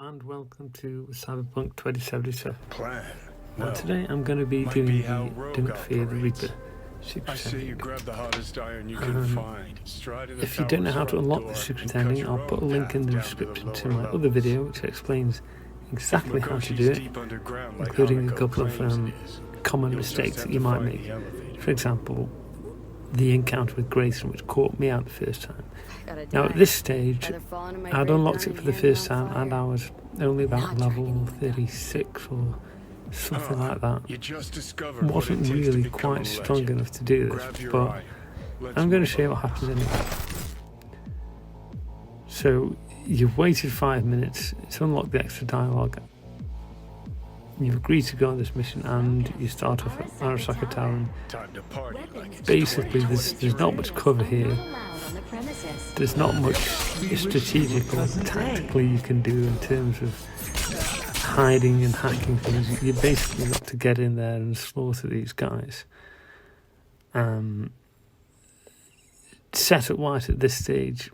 and welcome to CyberPunk 2077. Now today I'm going to be doing the Don't Fear the Reaper secret ending. you grab the hottest iron you can find. If you don't know how to unlock the secret ending, I'll put a link in the description to my other video which explains exactly how to do it, including a couple of common mistakes that you might make. For example, the encounter with Grayson, which caught me out the first time. Now at this stage, I'd unlocked it for the first time and I was only about level 36 or something like that. Wasn't really quite strong enough to do this, but I'm going to show you what happens anyway. So you've waited 5 minutes to unlock the extra dialogue. You've agreed to go on this mission and you start off at Arasaka Tower. Basically, there's not much cover here. There's not much strategic or tactically you can do in terms of hiding and hacking things. You basically got to get in there and slaughter these guys. Setup-wise at this stage,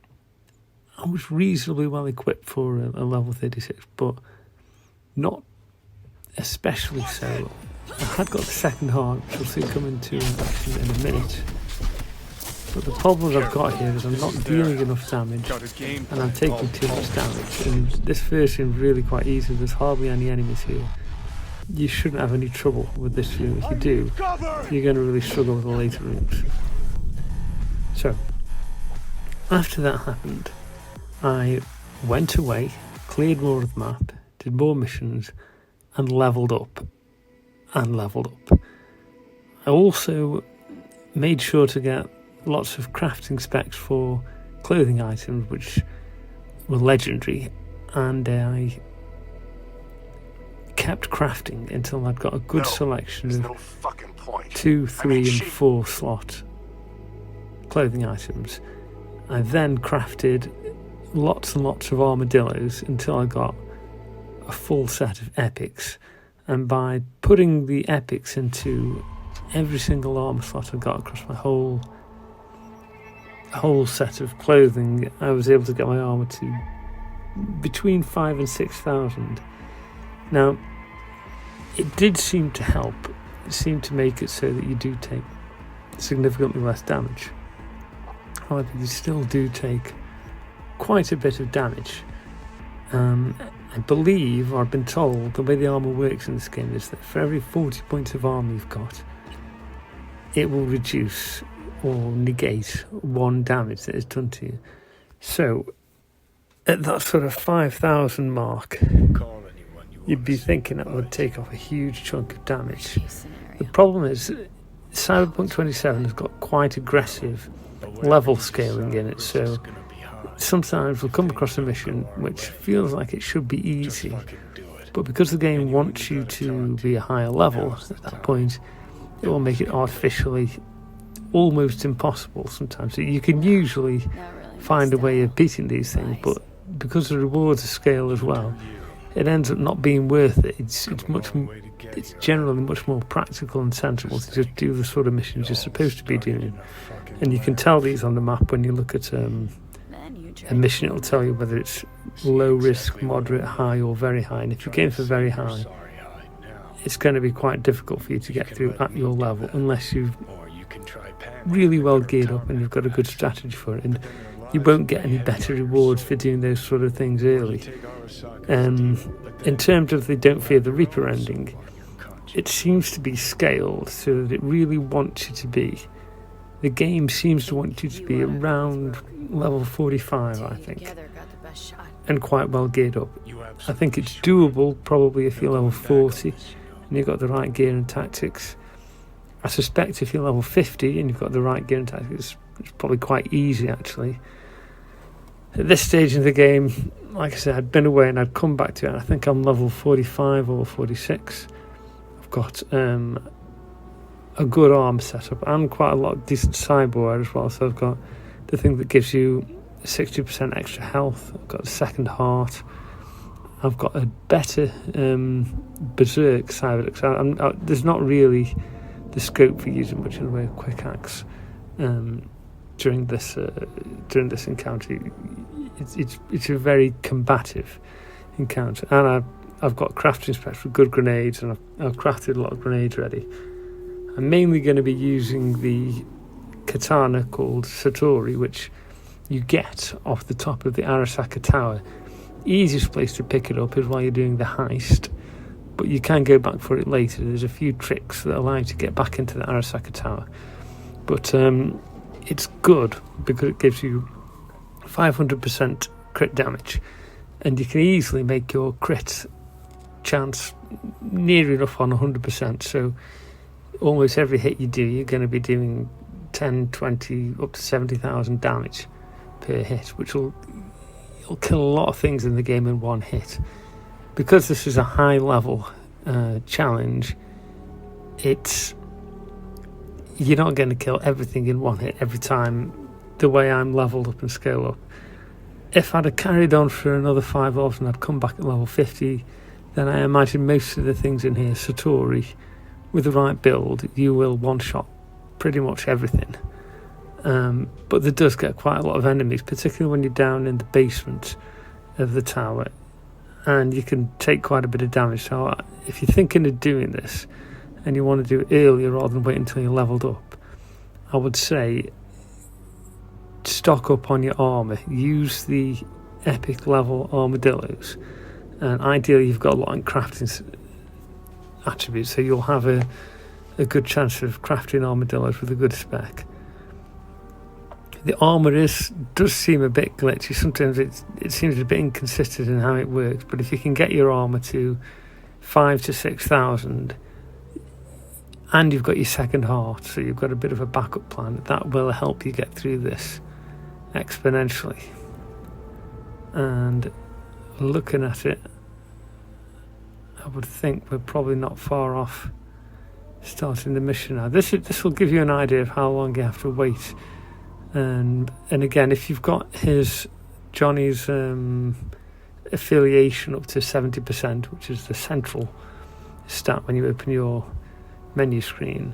I was reasonably well equipped for a level 36, but not especially so. I had got the second heart, which we'll see come into action in a minute. But the problem I've got here is I'm not dealing enough damage and I'm taking too much damage. And this version is really quite easy, there's hardly any enemies here. You shouldn't have any trouble with this room. If you do, you're going to really struggle with the later rooms. So, after that happened, I went away, cleared more of the map, did more missions, and leveled up. I also made sure to get lots of crafting specs for clothing items which were legendary, and I kept crafting until I'd got a good selection of 2, 3 and 4 slot clothing items. I then crafted lots and lots of armadillos until I got a full set of epics, and by putting the epics into every single armor slot I got across my whole set of clothing, I was able to get my armor to between 5,000 and 6,000. Now, it did seem to help. It seemed to make it so that you do take significantly less damage. However, you still do take quite a bit of damage. I believe, or I've been told, the way the armour works in this game is that for every 40 points of armour you've got, it will reduce or negate 1 damage that is done to you. So, at that sort of 5,000 mark, you'd be thinking that would take off a huge chunk of damage. The problem is, Cyberpunk 27 has got quite aggressive level scaling in it, so sometimes we'll come across a mission which feels like it should be easy, but because the game wants you to be a higher level at that point, it will make it artificially almost impossible sometimes. So you can usually find a way of beating these things, but because the rewards are scaled as well, it ends up not being worth it. It's generally much more practical and sensible to just do the sort of missions you're supposed to be doing. And you can tell these on the map when you look at a mission. It'll tell you whether it's low risk, moderate, high or very high, and if you're going for very high, it's going to be quite difficult for you to get through at your level unless you've really well geared up and you've got a good strategy for it, and you won't get any better rewards for doing those sort of things early. In terms of the Don't Fear the Reaper ending, it seems to be scaled so that it really wants you to be, the game seems to want you to be around level 45, I think, and quite well geared up. I think it's doable probably if you're level 40 and you've got the right gear and tactics. I suspect if you're level 50 and you've got the right gear and tactics, it's probably quite easy actually. At this stage in the game, like I said, I'd been away and I'd come back to it, and I think I'm level 45 or 46. I've got a good arm setup and quite a lot of decent cyber as well. So I've got the thing that gives you 60% extra health. I've got a second heart. I've got a better berserk cyber. There's not really the scope for using much in the way of quick axe during this encounter. It's a very combative encounter. And I've got crafting specs for good grenades, and I've crafted a lot of grenades ready. I'm mainly going to be using the katana called Satori, which you get off the top of the Arasaka Tower. Easiest place to pick it up is while you're doing the heist, but you can go back for it later. There's a few tricks that allow you to get back into the Arasaka Tower, but it's good because it gives you 500% crit damage, and you can easily make your crit chance near enough on 100%. So almost every hit you do, you're going to be doing 10, 20, up to 70,000 damage per hit, which will kill a lot of things in the game in one hit. Because this is a high level challenge, you're not going to kill everything in one hit every time the way I'm leveled up and scale up. If I'd have carried on for another 5 levels and I'd come back at level 50, then I imagine most of the things in here, Satori, with the right build, you will one-shot pretty much everything. But there does get quite a lot of enemies, particularly when you're down in the basement of the tower, and you can take quite a bit of damage. So if you're thinking of doing this and you want to do it earlier rather than wait until you're leveled up, I would say stock up on your armour. Use the epic level armadillos, and ideally you've got a lot in crafting attributes, so you'll have a good chance of crafting armadillos with a good spec. The armour does seem a bit glitchy. Sometimes it seems a bit inconsistent in how it works, but if you can get your armour to 5,000 to 6,000 and you've got your second heart, so you've got a bit of a backup plan, that will help you get through this exponentially. And looking at it, I would think we're probably not far off starting the mission now. This will give you an idea of how long you have to wait. And again, if you've got Johnny's affiliation up to 70%, which is the central stat when you open your menu screen,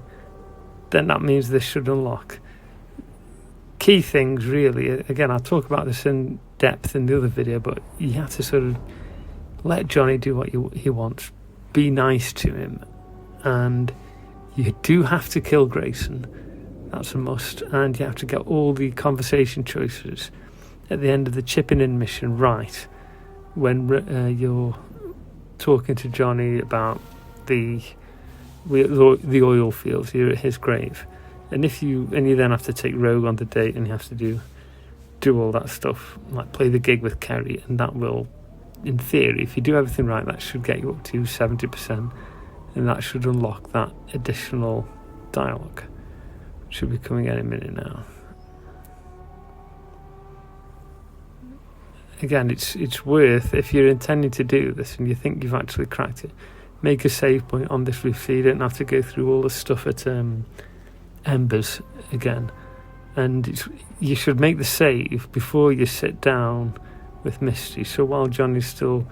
then that means this should unlock. Key things really, again, I'll talk about this in depth in the other video, but you have to sort of let Johnny do what he wants. Be nice to him, and you do have to kill Grayson. That's a must, and you have to get all the conversation choices at the end of the chipping in mission right when you're talking to Johnny about the oil fields here at his grave. And you then have to take Rogue on the date, and you have to do all that stuff, like play the gig with Kerry, and that will, in theory, if you do everything right, that should get you up to 70%, and that should unlock that additional dialogue. Should be coming any minute now. Again, it's worth, if you're intending to do this and you think you've actually cracked it, make a save point on this roof so you don't have to go through all the stuff at Embers again. And you should make the save before you sit down with Misty. So while Johnny's still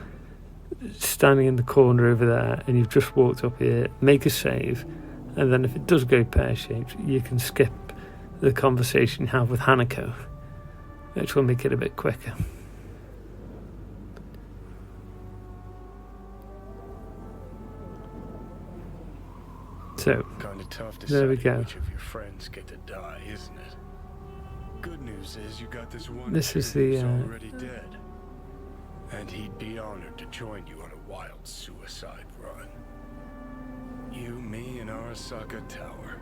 standing in the corner over there and you've just walked up here, make a save. And then if it does go pear-shaped, you can skip the conversation you have with Hanako, which will make it a bit quicker. So, Kind of tough to there we go. Which of your friends get to die, isn't it? Good news is you got this one. This is who's the already dead, and he'd be honored to join you on a wild suicide run. You, me, and Arasaka Tower.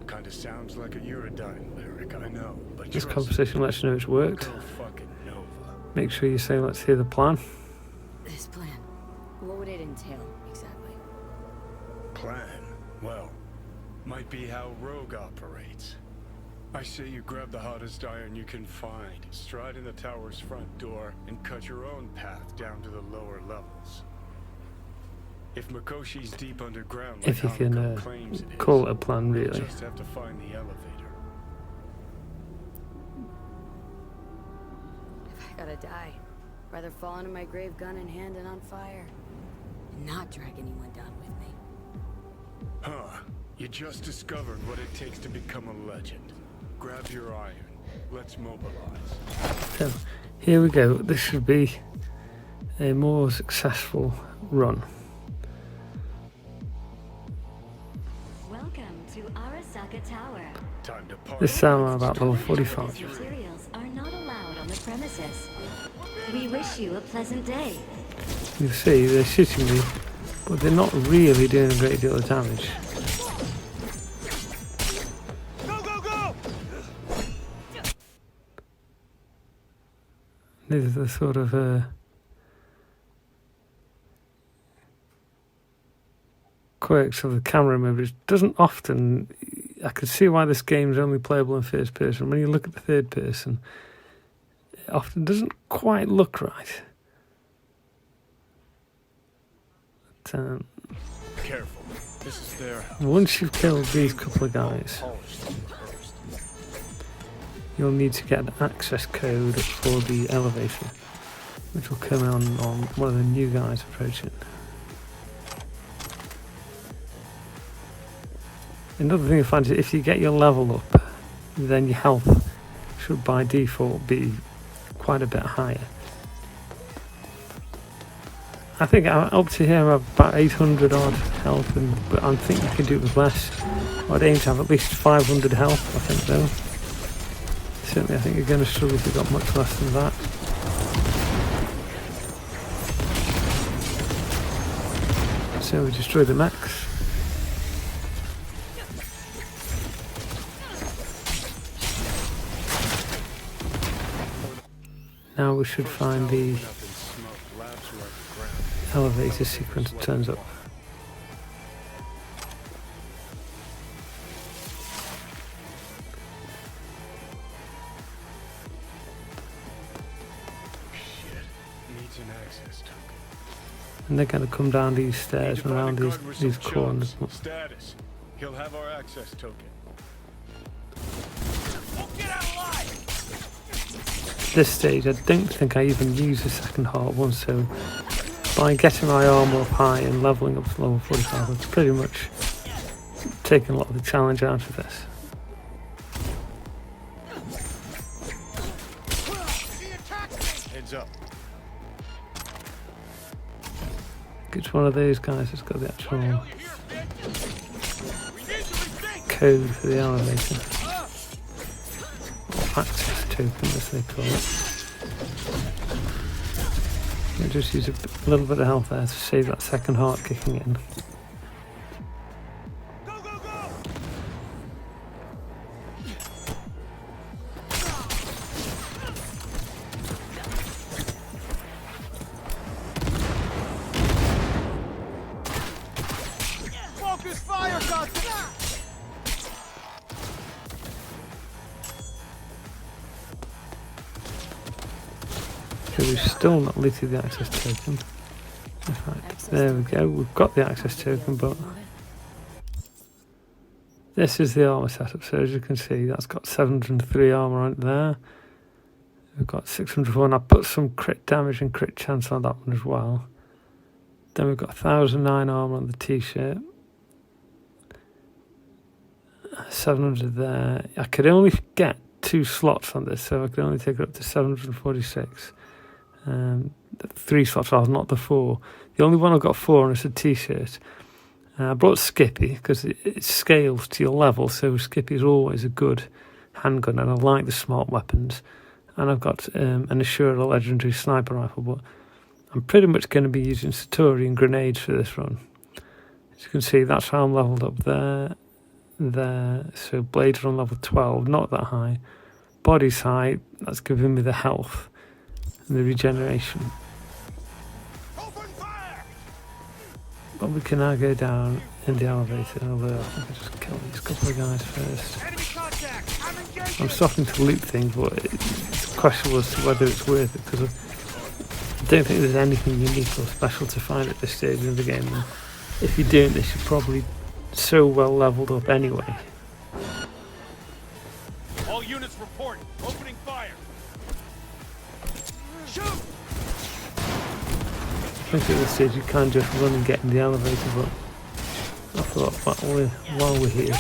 Kind of sounds like a Eurodyne lyric, I know, but this trust conversation me, lets you know it's worked. go fucking Nova. Make sure you say, let's hear the plan. This plan, what would it entail exactly? Plan? Well, might be how Rogue operates. I say you grab the hottest iron you can find, stride in the tower's front door, and cut your own path down to the lower levels. If Mikoshi's deep underground, like If you can Hanako claims it is, call it a plan, you'll really. just have to find the elevator. If I gotta die, rather fall into my grave gun in hand and on fire, and not drag anyone down with me. Huh. You just discovered what it takes to become a legend. Grab your iron. Let's mobilize. So, here we go. This should be a more successful run. Welcome to Arasaka Tower. Time to party. This time I'm about level 45. Materials are not allowed on the premises. We wish you a pleasant day. You see, they're shooting me, but they're not really doing a great deal of damage. These are the sort of quirks of the camera move. It doesn't often. I can see why this game is only playable in first person. When you look at the third person, it often doesn't quite look right. But, Careful. This is their house. once you've killed these couple of guys, Polish them first. you'll need to get an access code for the elevator, which will come on one of the new guys approaching. Another thing I find is if you get your level up, then your health should by default be quite a bit higher. I think up to here I'm about 800 odd health, but I think you can do it with less. I'd aim to have at least 500 health, I think, though. Certainly I think you're going to struggle if you've got much less than that. So we destroy the mechs. Now we should find the elevator sequence that turns up. Needs an access token. And they're going to come down these stairs Need to and find around a gun with these some corners. chunks. Status. He'll have our access token. At this stage, I don't think I even use the second heart one, so by getting my armour up high and levelling up to level 45, I've pretty much taken a lot of the challenge out of this. Heads up. It's one of those guys that's got the actual code for the elevator. Or access token, as they call it. I just use a little bit of health there to save that second heart kicking in. Focus fire, Katana! So we've still not looted the access token. Right, there we go, we've got the access token, but this is the armour setup. So as you can see, that's got 703 armour on it there. We've got 604, and I put some crit damage and crit chance on that one as well. Then we've got 1009 armour on the t-shirt. 700 there. I could only get 2 slots on this, so I could only take it up to 746. 3 slots rather, not the 4. The only one I've got 4 on is a t-shirt. I brought Skippy because it scales to your level, so Skippy is always a good handgun, and I like the smart weapons. And I've got an Ashura legendary sniper rifle, but I'm pretty much going to be using Satori and grenades for this run. As you can see, that's how I'm leveled up there. So blades are on level 12, not that high. Body's high, that's giving me the health and the regeneration. But we can now go down in the elevator, although I think I'll just kill these couple of guys first. I'm starting to loot things, but it's questionable as to whether it's worth it, because I don't think there's anything unique or special to find at this stage of the game. And if you're doing this, you're probably so well leveled up anyway. All units report. Opening fire. Shoot! I think at this stage you can just run and get in the elevator, but I thought while we're here,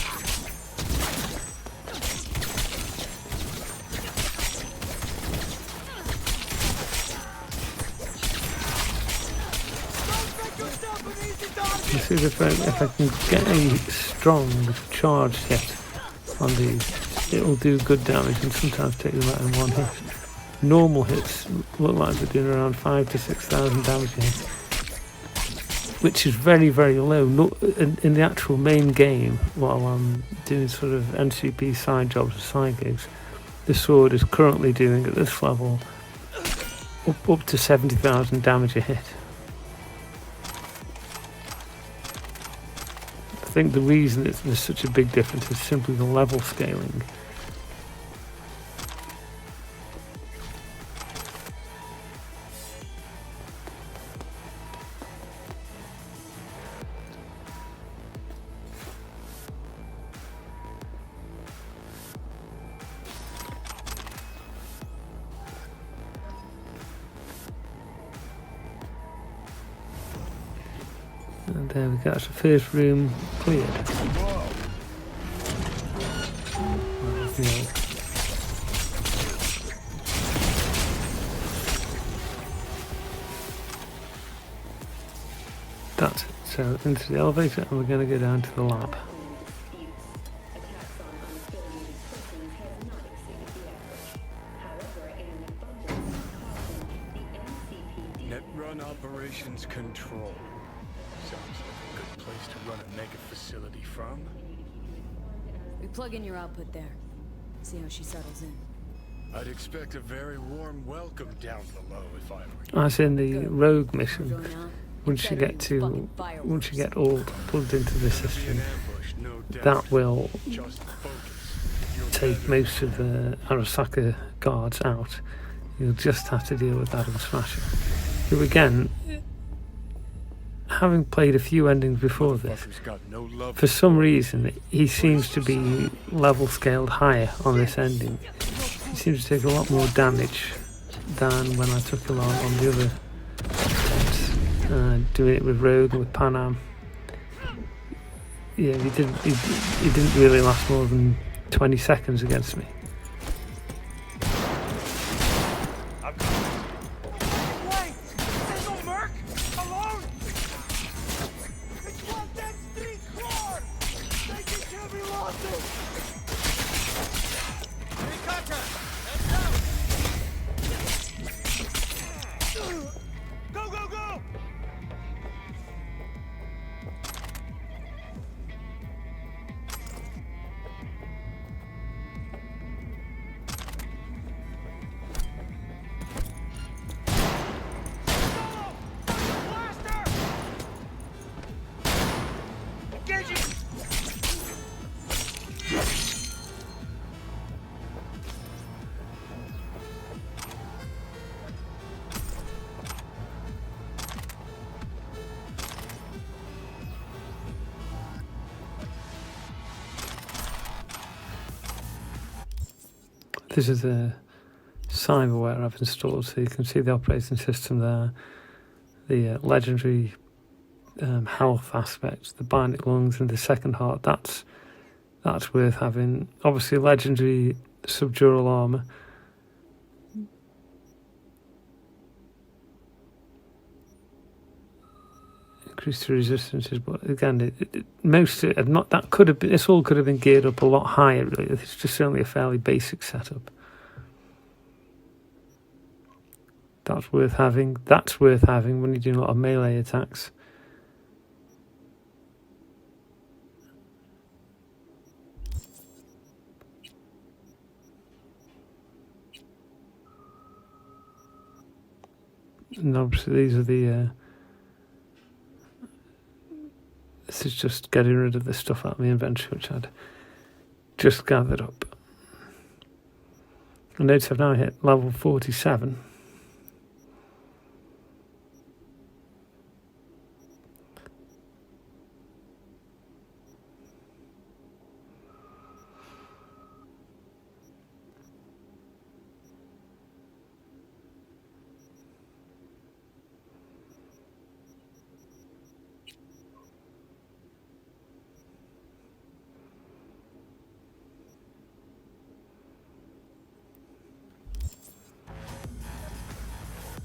can see if I can get a strong charge hit on these, it will do good damage and sometimes take them out in one hit. Normal hits look like they're doing around 5,000 to 6,000 damage a hit, which is very, very low. In the actual main game, while I'm doing sort of NCP side jobs and side gigs, the sword is currently doing at this level up to 70,000 damage a hit. I think the reason there's such a big difference is simply the level scaling. And there we go, that's the first room cleared. That's it. So into the elevator and we're going to go down to the lab. Net run operations control. Sounds like a good place to run a mega facility from. We plug in your output there. See how she settles in. I'd expect a very warm welcome down below if I were you. As in the rogue mission, Going out? once you get all plugged into the system, Ambush, no doubt. that will Just focus. You're take better. most of the Arasaka guards out. You'll just have to deal with that and Smasher, who again, having played a few endings before this, Motherfucker's got no love for some reason he seems to be level scaled higher on this ending. He seems to take a lot more damage than when I took him on the other sets, doing it with Rogue and with Panam. Yeah, he didn't really last more than 20 seconds against me. This is a cyberware I've installed, so you can see the operating system there, the legendary health aspects, the bionic lungs and the second heart. That's worth having. Obviously legendary subdural armour. Increase the resistances, but again, this all could have been geared up a lot higher. Really, it's just certainly a fairly basic setup. That's worth having. That's worth having when you're doing a lot of melee attacks. And obviously, these are the. This is just getting rid of the stuff out of my inventory which I'd just gathered up. I notice I've now hit level 47.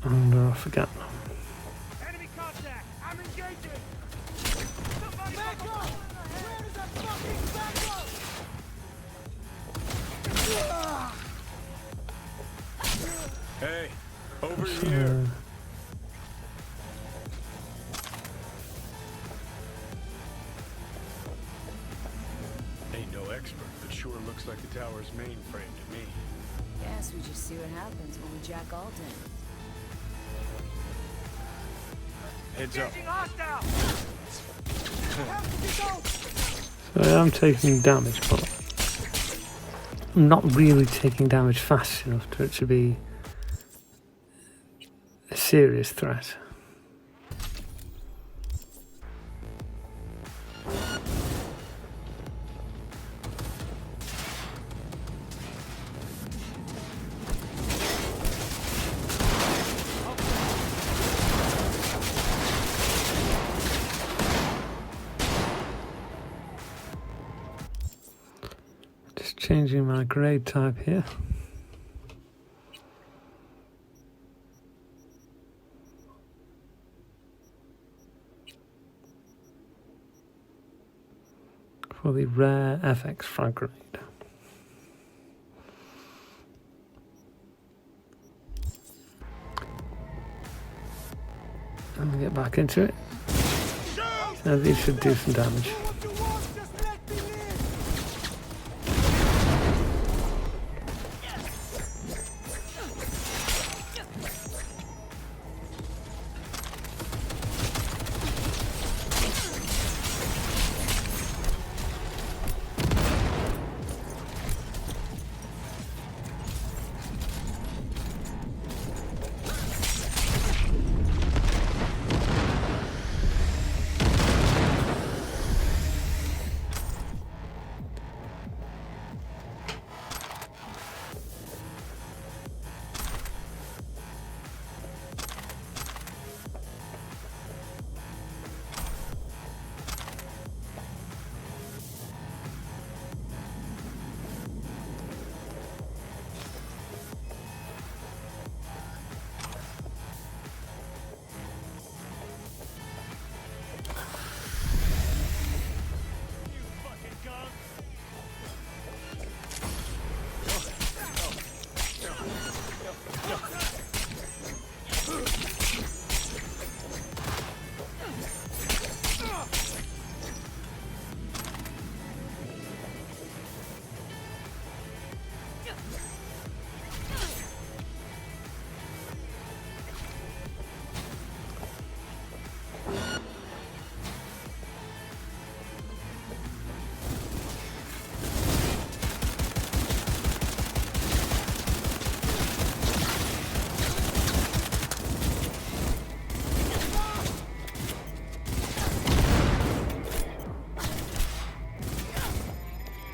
And I forget. Enemy contact! I'm engaging! Hey, over here. Ain't no expert, but sure looks like the tower's mainframe to me. Guess we just see what happens when we jack Alton. Heads up. So I am taking damage, but I'm not really taking damage fast enough for it to be a serious threat. Changing my grade type here. For the rare FX frag grade. I'm gonna get back into it. Now these should do some damage.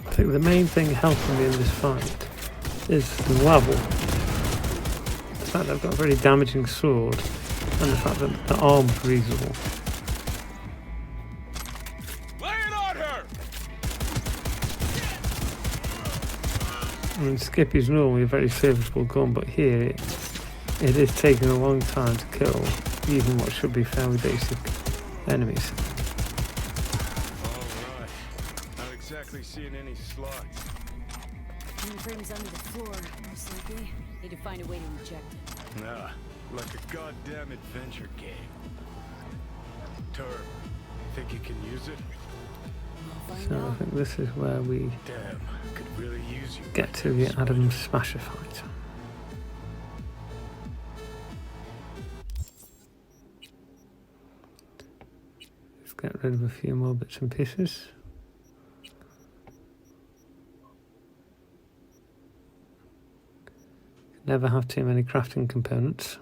I think the main thing helping me in this fight is the level. The fact that I've got a very damaging sword and the fact that the arm's reasonable. Lay it on her! I mean, Skippy's normally a very serviceable gun, but here it is taking a long time to kill even what should be fairly basic enemies. Exactly seeing any slots. Mainframe's under the floor, most likely. Need to find a way to eject it. Nah, like a goddamn adventure game. Turb, think you can use it? We'll find So I out. think this is where we Damn, could really use you. get to the Adam Smasher fight. Let's get rid of a few more bits and pieces. Never have too many crafting components.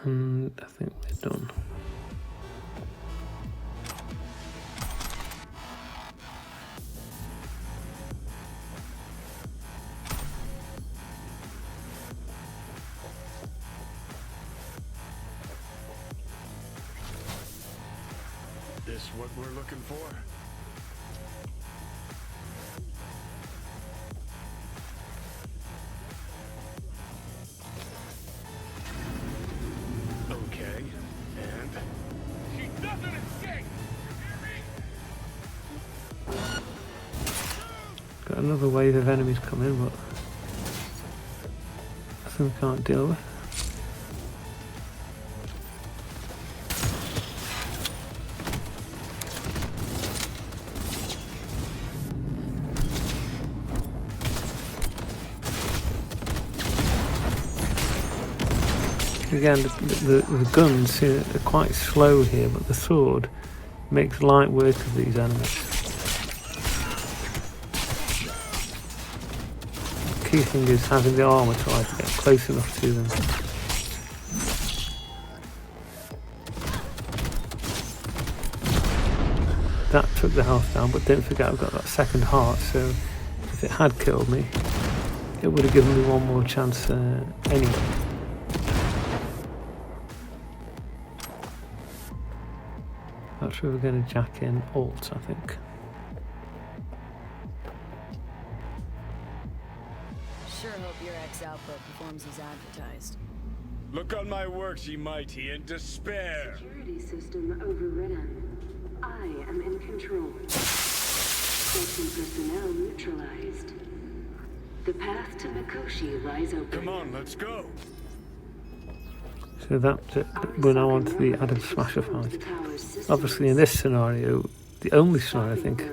And I think we're done. This what we're looking for? Okay, and? She doesn't escape! You hear me? Got another wave of enemies coming, but nothing we can't deal with. Again, the guns here are quite slow here, but the sword makes light work of these enemies. The key thing is having the armour to like get close enough to them. That took the health down, but don't forget I've got that second heart, so if it had killed me, it would have given me one more chance anyway. That's where we're going to jack in alt, I think. Sure hope your X-output performs as advertised. Look on my works, ye mighty, in despair. Security system overridden. I am in control. Section personnel neutralized. The path to Mikoshi lies open. Come on, let's go. So that we're now on to the added smasher fight. Obviously in this scenario, the only scenario I think,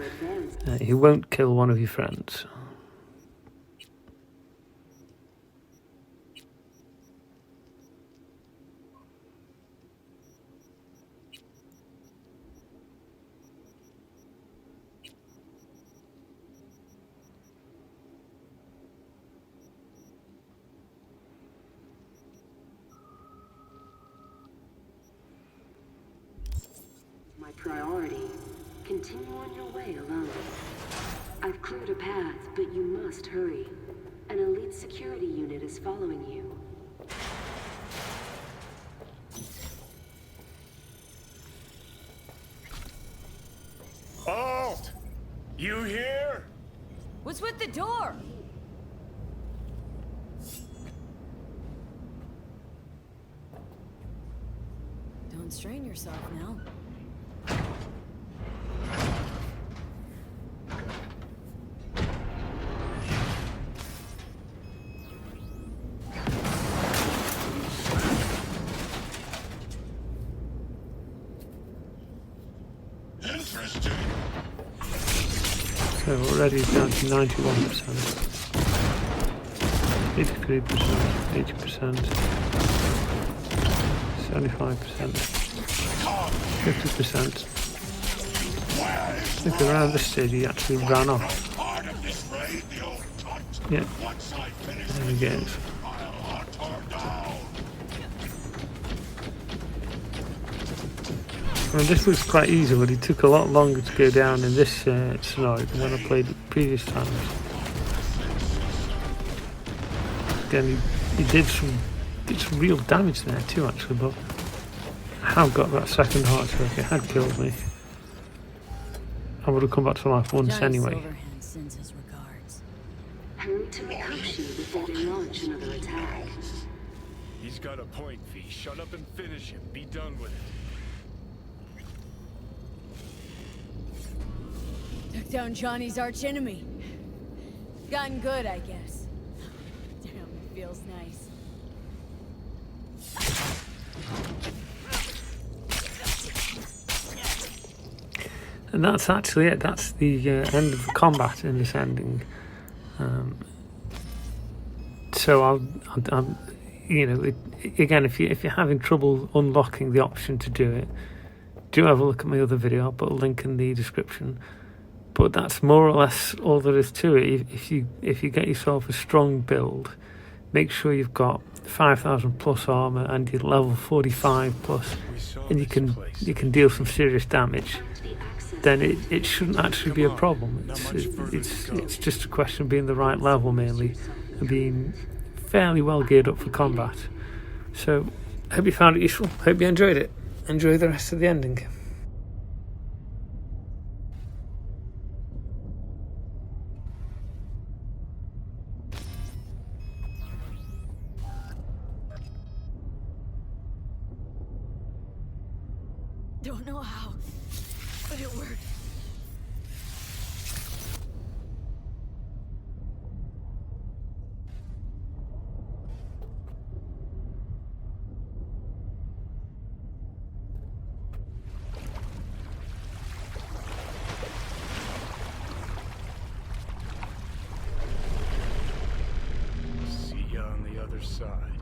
he won't kill one of your friends. My priority. Continue on your way alone. I've cleared a path, but you must hurry. An elite security unit is following you. Halt! You here? What's with the door? Don't strain yourself now. Interesting. So already down to 91%, 83%, 80%, 75%, 50%. I think around this stage he actually ran off. Yeah, there he goes. I mean, this looks quite easy, but it took a lot longer to go down in this scenario than when I played it previous times. Again, he did some real damage there too, actually, but I have got that second heart, so if it had killed me, I would have come back to life once Johnny anyway. Silverhand sends his regards. Hurry to Mikoshi before they launch another attack. He's got a point, V. Shut up and finish him. Be done with it. Took down Johnny's archenemy. Gotten good, I guess. Damn, it feels nice. And that's actually it. That's the end of the combat in this ending. So I'll you know, again, if you're having trouble unlocking the option to do it, do have a look at my other video. I'll put a link in the description. But that's more or less all there is to it. If you get yourself a strong build, make sure you've got 5,000 plus armor and you're level 45 plus, We saw and you this can place. deal some serious damage, The access then it shouldn't actually be a Come on, problem. not It's much further it's to go. it's just a question of being the right level mainly, and being fairly well geared up for combat. So, hope you found it useful. Hope you enjoyed it. Enjoy the rest of the ending. Don't know how, but it worked. See ya on the other side.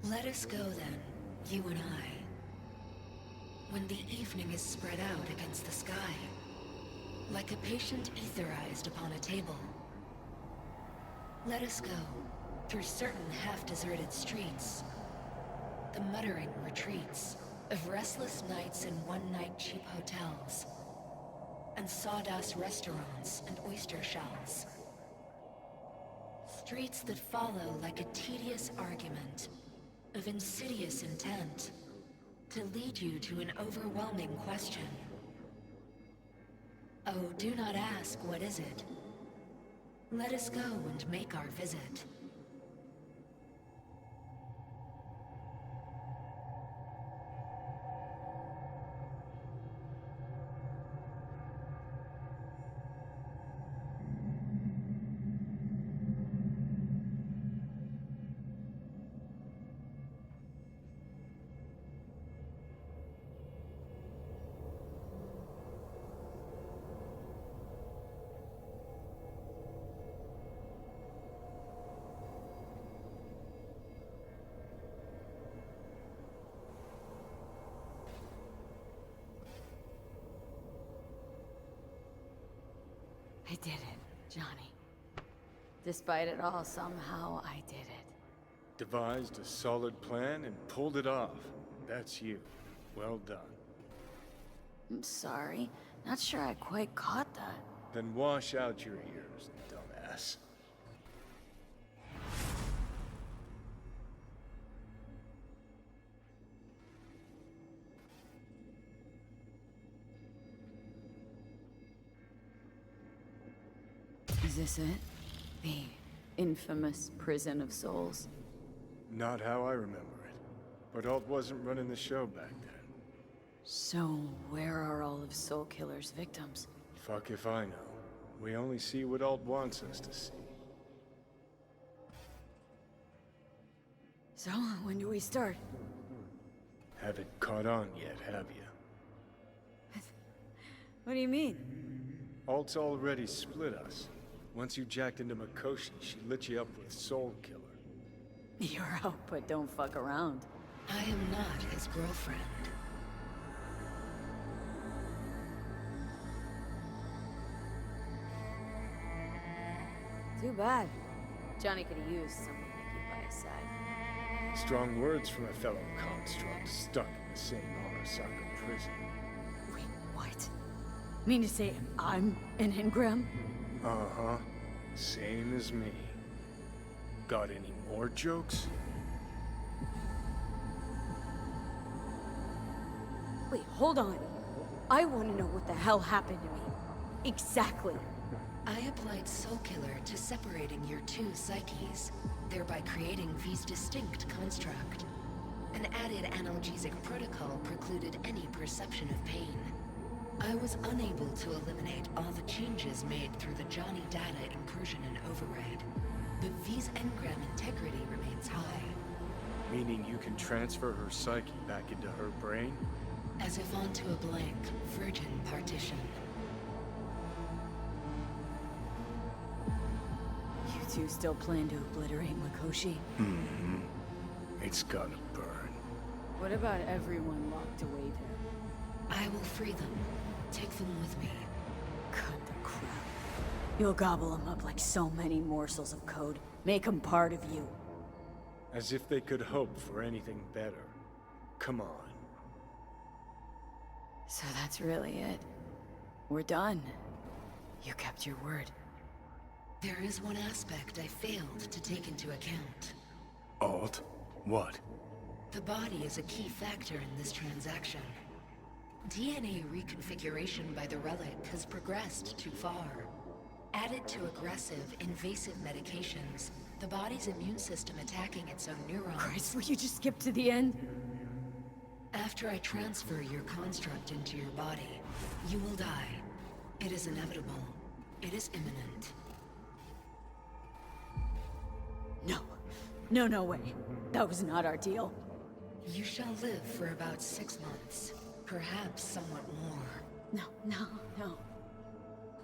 Let us go then, you and I. When the evening is spread out against the sky, like a patient etherized upon a table. Let us go through certain half-deserted streets, the muttering retreats of restless nights in one-night cheap hotels, and sawdust restaurants and oyster shells. Streets that follow like a tedious argument of insidious intent to lead you to an overwhelming question. Oh, do not ask, what is it? Let us go and make our visit. I did it, Johnny. Despite it all, somehow I did it. Devised a solid plan and pulled it off. That's you. Well done. I'm sorry. Not sure I quite caught that. Then wash out your ears, dumbass. Is this it? The infamous prison of souls? Not how I remember it. But Alt wasn't running the show back then. So, where are all of Soul Killer's victims? Fuck if I know. We only see what Alt wants us to see. So, when do we start? Haven't caught on yet, have you? What do you mean? Alt's already split us. Once you jacked into Mikoshi, she lit you up with Soul Killer. You're out, but don't fuck around. I am not his girlfriend. Too bad. Johnny could have used someone like you by his side. Strong words from a fellow construct stuck in the same Arasaka prison. Wait, what? Mean to say I'm an engram? Uh-huh. Same as me. Got any more jokes? Wait, hold on. I want to know what the hell happened to me. Exactly. I applied Soul Killer to separating your two psyches, thereby creating V's distinct construct. An added analgesic protocol precluded any perception of pain. I was unable to eliminate all the changes made through the Johnny data incursion and override, but V's engram integrity remains high. Meaning you can transfer her psyche back into her brain? As if onto a blank, virgin partition. You two still plan to obliterate Mikoshi? Mm-hmm. It's gotta burn. What about everyone locked away there? I will free them. Take them with me. Cut the crap. You'll gobble them up like so many morsels of code. Make them part of you. As if they could hope for anything better. Come on. So that's really it. We're done. You kept your word. There is one aspect I failed to take into account. Alt? What? The body is a key factor in this transaction. DNA reconfiguration by the relic has progressed too far. Added to aggressive, invasive medications, the body's immune system attacking its own neurons. Christ, will you just skip to the end? After I transfer your construct into your body, you will die. It is inevitable. It is imminent. No. No, no way. That was not our deal. You shall live for about 6 months. Perhaps somewhat more. No.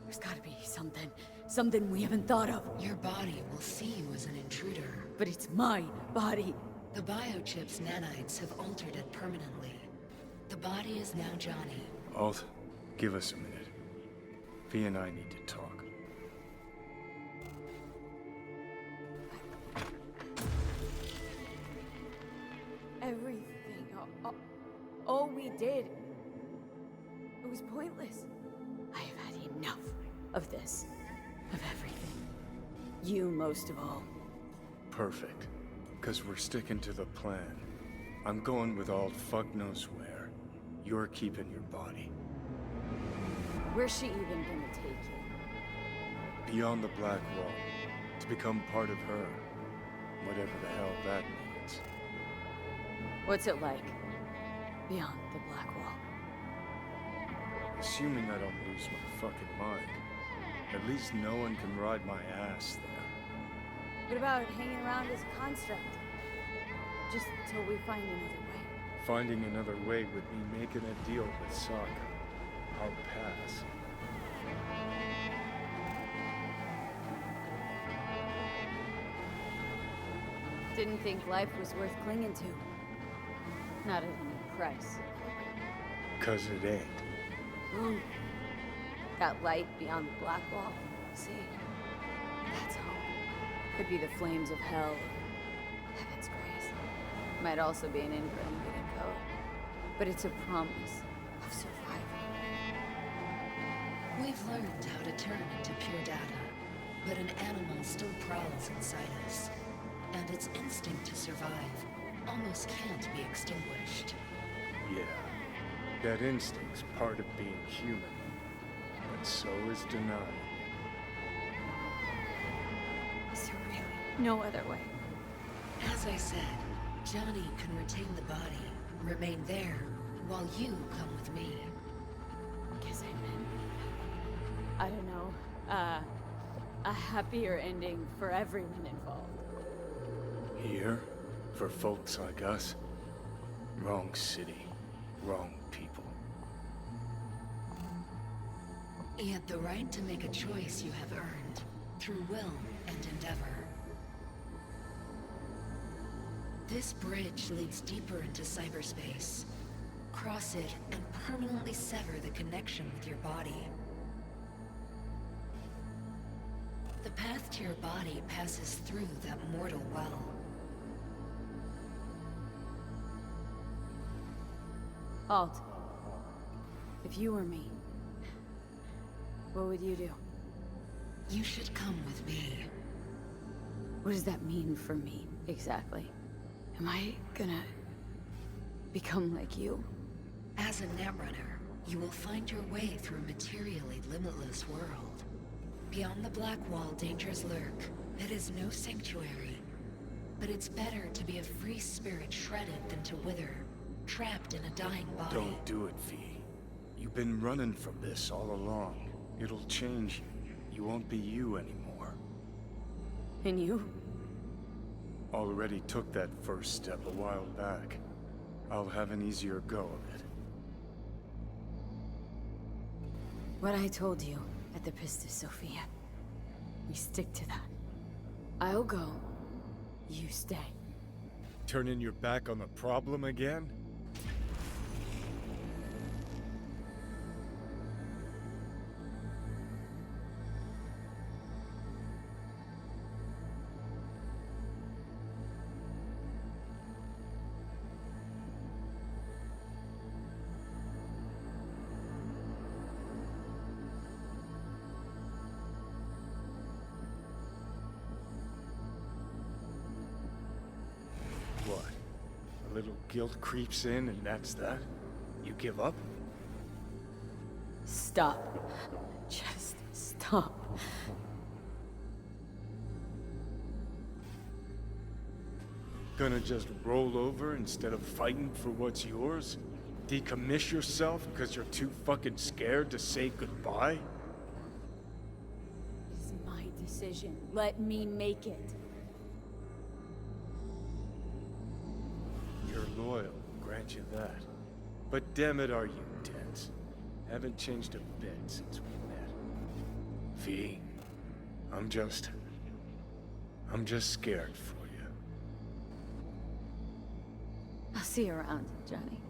There's gotta be something. Something we haven't thought of. Your body will see you as an intruder. But it's my body. The biochip's nanites have altered it permanently. The body is now Johnny. Alt, give us a minute. V and I need to talk. Everything. All we did. It was pointless. I have had enough of this. Of everything. You most of all. Perfect. Because we're sticking to the plan. I'm going with Alt fuck knows where. You're keeping your body. Where's she even gonna take you? Beyond the Black Wall. To become part of her. Whatever the hell that means. What's it like? Beyond the Black Wall. Assuming I don't lose my fucking mind. At least no one can ride my ass there. What about hanging around as a construct? Just till we find another way. Finding another way would mean making a deal with Sokka. I'll pass. Didn't think life was worth clinging to. Not at any price. 'Cause it ain't. Ooh. That light beyond the Black Wall. See? That's home. Could be the flames of hell or heaven's grace. Might also be an ingram getting code. But it's a promise of survival. We've learned how to turn into pure data, but an animal still prowls inside us. And its instinct to survive almost can't be extinguished. Yeah. That instinct's part of being human. But so is denial. Is there really no other way? As I said, Johnny can retain the body, remain there, while you come with me. Guess I meant, I don't know, a happier ending for everyone involved. Here, for folks like us, wrong city, wrong people. Yet the right to make a choice you have earned, through will and endeavor. This bridge leads deeper into cyberspace. Cross it and permanently sever the connection with your body. The path to your body passes through that mortal well. Alt, if you were me, what would you do? You should come with me. What does that mean for me, exactly? Am I gonna become like you? As a netrunner, you will find your way through a materially limitless world. Beyond the Black Wall, dangers lurk. It is no sanctuary. But it's better to be a free spirit shredded than to wither, trapped in a dying body. Don't do it, V. You've been running from this all along. It'll change you. You won't be you anymore. And you? Already took that first step a while back. I'll have an easier go of it. What I told you at the Pistis Sophia. We stick to that. I'll go. You stay. Turning your back on the problem again? What? A little guilt creeps in and that's that? You give up? Stop. Just stop. Gonna just roll over instead of fighting for what's yours? Decommiss yourself because you're too fucking scared to say goodbye? It's my decision. Let me make it. You're loyal, grant you that. But damn it, are you tense? Haven't changed a bit since we met. V, I'm just scared for you. I'll see you around, Johnny.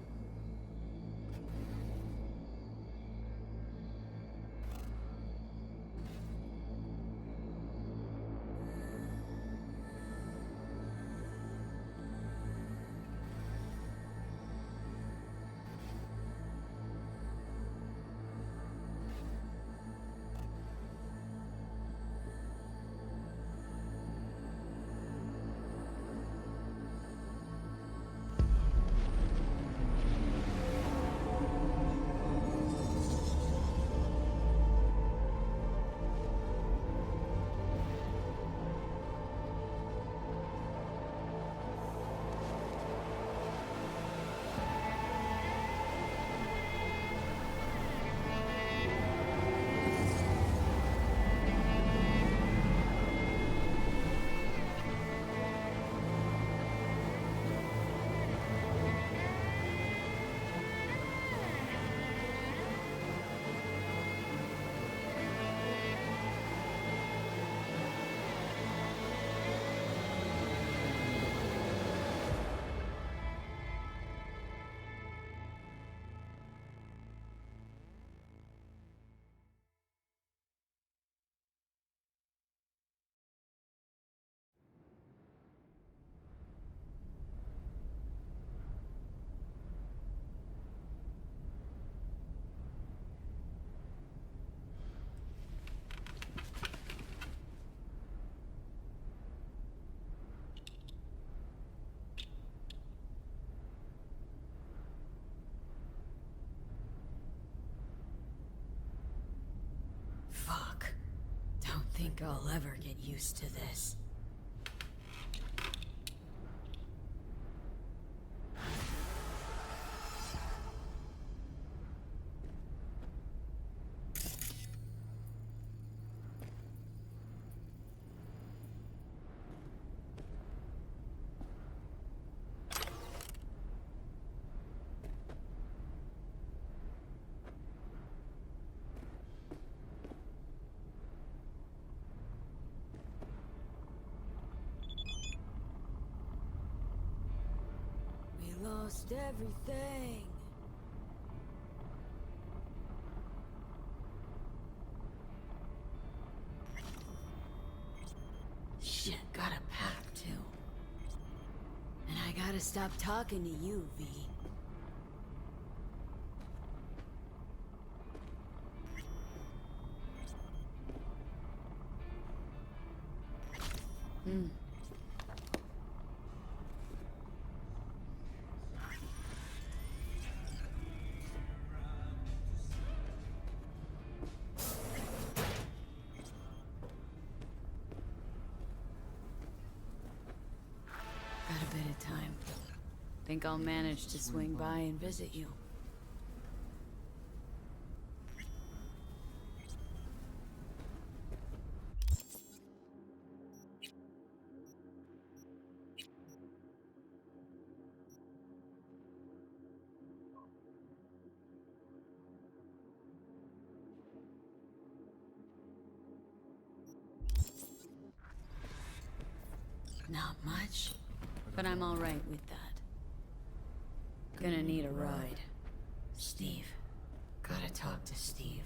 Fuck. Don't think I'll ever get used to this. We lost everything. Shit, got a pack too. And I gotta stop talking to you, V. Got a bit of time. Think I'll manage to swing by and visit you. Not much, but I'm all right with that. Gonna need a ride. Steve. Gotta talk to Steve.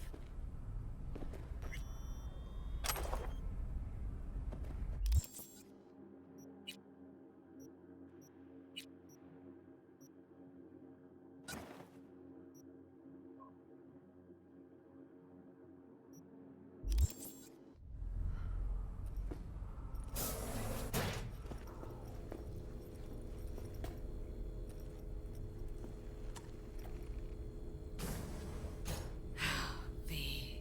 V.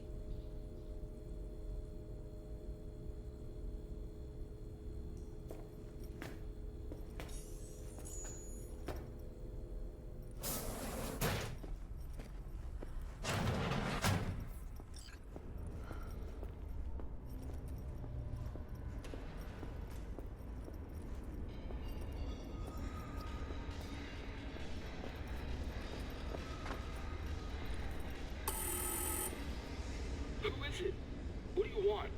Who is it? What do you want?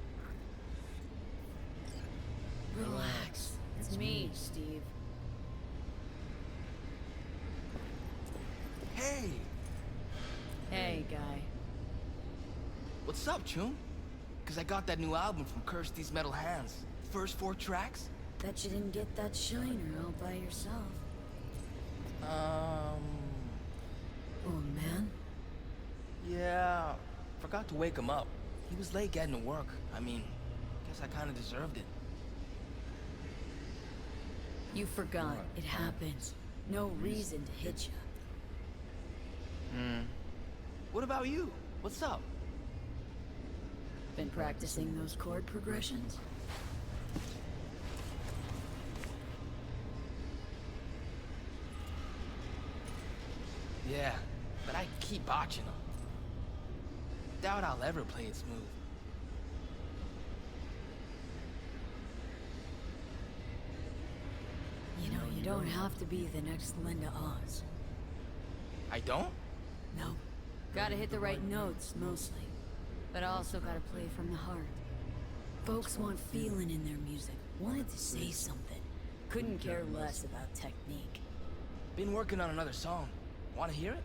Relax. It's me, Steve. Hey! Hey, guy. What's up, Chum? Cause I got that new album from Curse These Metal Hands. First 4 tracks? Bet you didn't get that shiner all by yourself. Oh, man. Yeah. Forgot to wake him up. He was late getting to work. I mean, guess I kinda deserved it. You forgot. It happens. No reason to hit you. What about you? What's up? Been practicing those chord progressions? Yeah, but I keep botching them. Doubt I'll ever play it smooth. You know, you don't have to be the next Linda Oz. I don't? No. Gotta hit the right notes, mostly. But also gotta play from the heart. Folks want feeling in their music. Wanted to say something. Couldn't care less about technique. Been working on another song. Wanna hear it?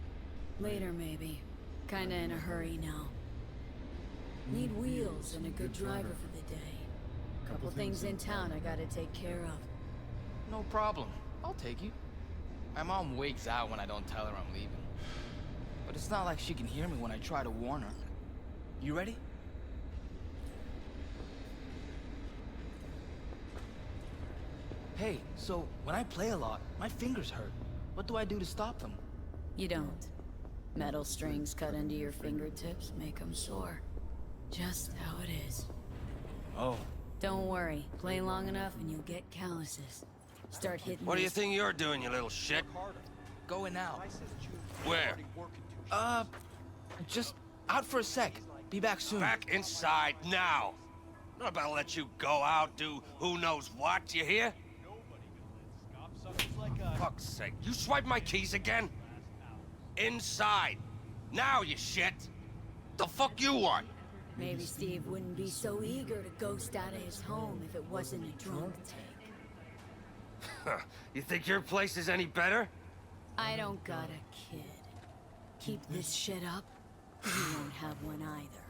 Later, maybe. Kinda in a hurry now. Need wheels and a good driver for the day. Couple things in town I gotta take care of. No problem. I'll take you. My mom wakes out when I don't tell her I'm leaving. But it's not like she can hear me when I try to warn her. You ready? Hey, so when I play a lot, my fingers hurt. What do I do to stop them? You don't. Metal strings cut into your fingertips make them sore. Just how it is. Oh. Don't worry. Play long enough and you'll get calluses. Start hitting What do you these- think you're doing, you little shit? Going out. Where? Just out for a sec. Be back soon. Back inside now. Not about to let you go out, do who knows what, you hear? Fuck's sake, you swipe my keys again? Inside. Now, you shit. The fuck you want? Maybe Steve wouldn't be so eager to ghost out of his home if it wasn't a drunk tank. You think your place is any better? I don't got a kid. Keep this shit up, you won't have one either.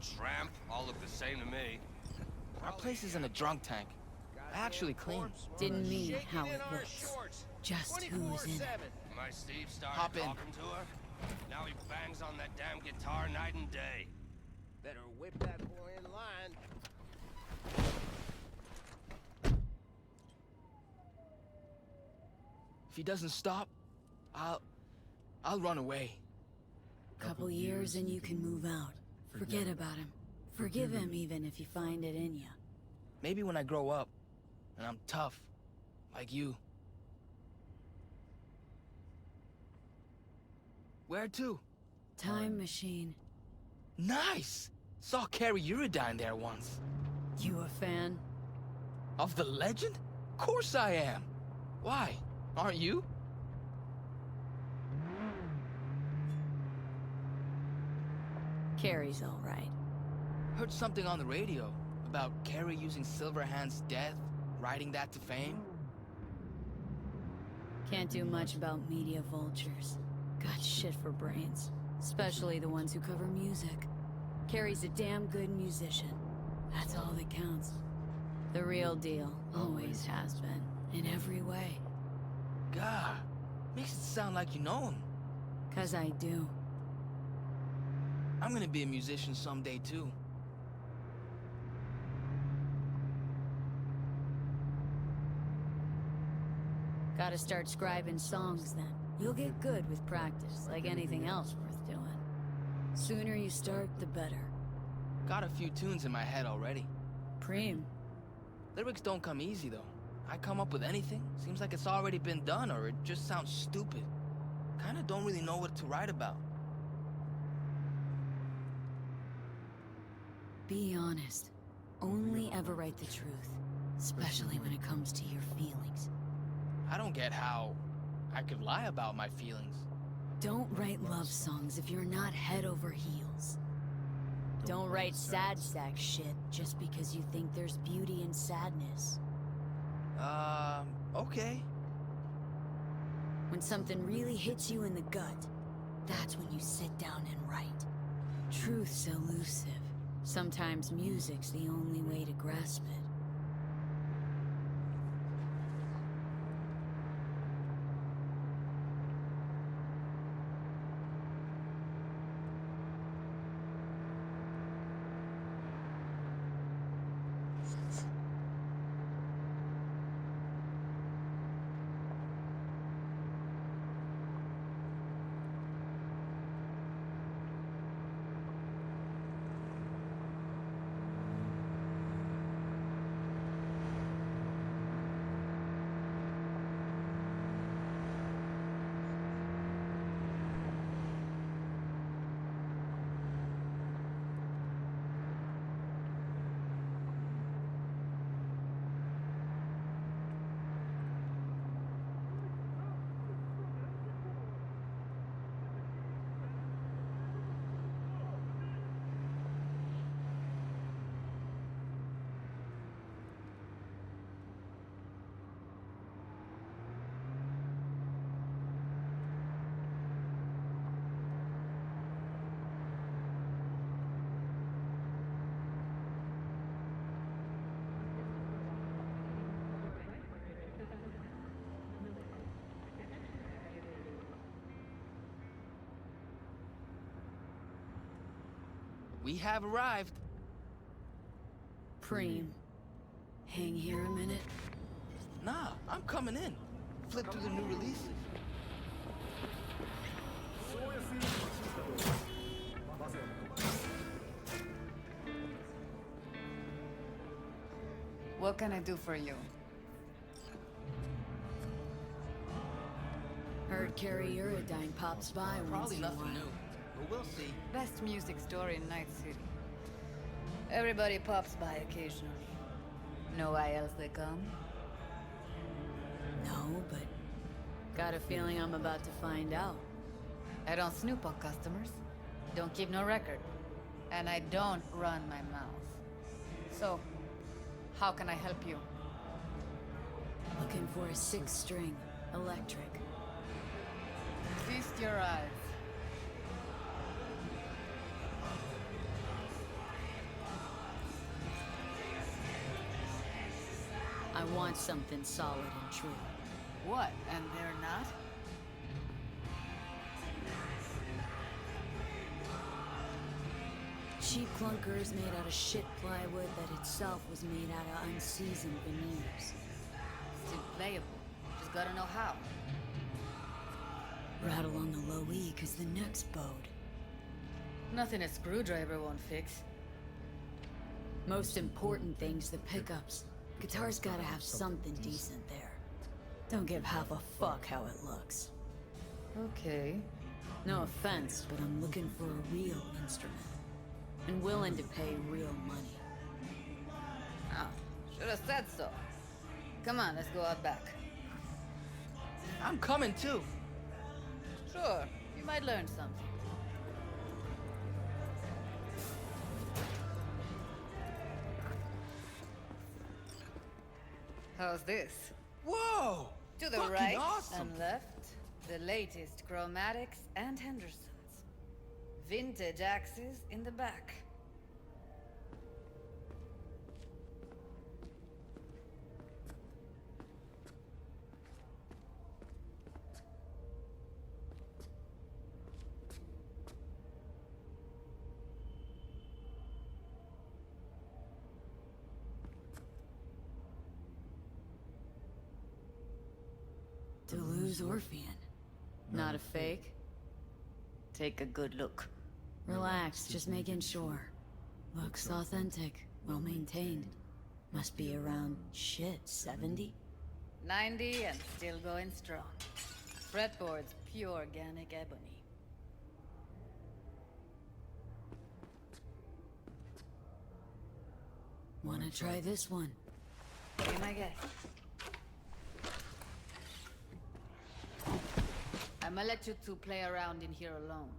tramp, all look the same to me. Our place isn't a drunk tank. Actually clean. Didn't mean how it looks. Just who's in it. My Steve started Hop in. talking to her. Now he bangs on that damn guitar night and day. Better whip that boy in line. If he doesn't stop, I'll run away. Couple years and you can move out. Forget about him. Forgive him even if you find it in you. Maybe when I grow up, and I'm tough, like you. Where to? Time machine. Nice! Saw Carrie Uridine there once. You a fan? Of the legend? Course I am. Why? Aren't you? Carrie's all right. Heard something on the radio about Carrie using Silverhand's death, riding that to fame. Can't do much about media vultures. Got shit for brains. Especially the ones who cover music. Carrie's a damn good musician. That's all that counts. The real deal. Always has been. In every way. God, makes it sound like you know him. 'Cause I do. I'm gonna be a musician someday too. Gotta start scribing songs then. You'll get good with practice, like anything else worth doing. Sooner you start, the better. Got a few tunes in my head already. Preem. Lyrics don't come easy though. I come up with anything, seems like it's already been done or it just sounds stupid. Kinda don't really know what to write about. Be honest. Only ever write the truth. Especially when it comes to your feelings. I don't get how I could lie about my feelings. Don't write love songs if you're not head over heels. Don't write sad sack shit just because you think there's beauty in sadness. Okay. When something really hits you in the gut, that's when you sit down and write. Truth's elusive. Sometimes music's the only way to grasp it. We have arrived. Preem. Hang here a minute. Nah, I'm coming in. Flip through the new releases. What can I do for you? Heard Carrie Uridine pops by once Probably in a nothing while. new, but we'll see. Best music store in Night City. Everybody pops by occasionally. Know why else they come? No, but got a feeling I'm about to find out. I don't snoop on customers. Don't keep no record. And I don't run my mouth. So, how can I help you? Looking for a 6-string, electric. Feast your eyes. want something solid and true. What, and they're not? Cheap clunkers made out of shit plywood that itself was made out of unseasoned veneers. Still playable. Just gotta know how. Rattle on the low E, cause the neck's bowed. Nothing a screwdriver won't fix. Most important thing's the pickups. Guitar's gotta have something decent there. Don't give half a fuck how it looks. Okay. No offense, but I'm looking for a real instrument. And willing to pay real money. Oh, should have said so. Come on, let's go out back. I'm coming too. Sure, you might learn something. How's this? Whoa! To the Fucking right awesome. and left, the latest chromatics and Hendersons. Vintage axes in the back. Deleuze Orphean. Not a fake? Take a good look. Relax, just making sure. Looks authentic, well maintained. Must be around, shit, 70? 90 and still going strong. Fretboard's pure organic ebony. Wanna try this one? Be my guest. I'ma let you two play around in here alone.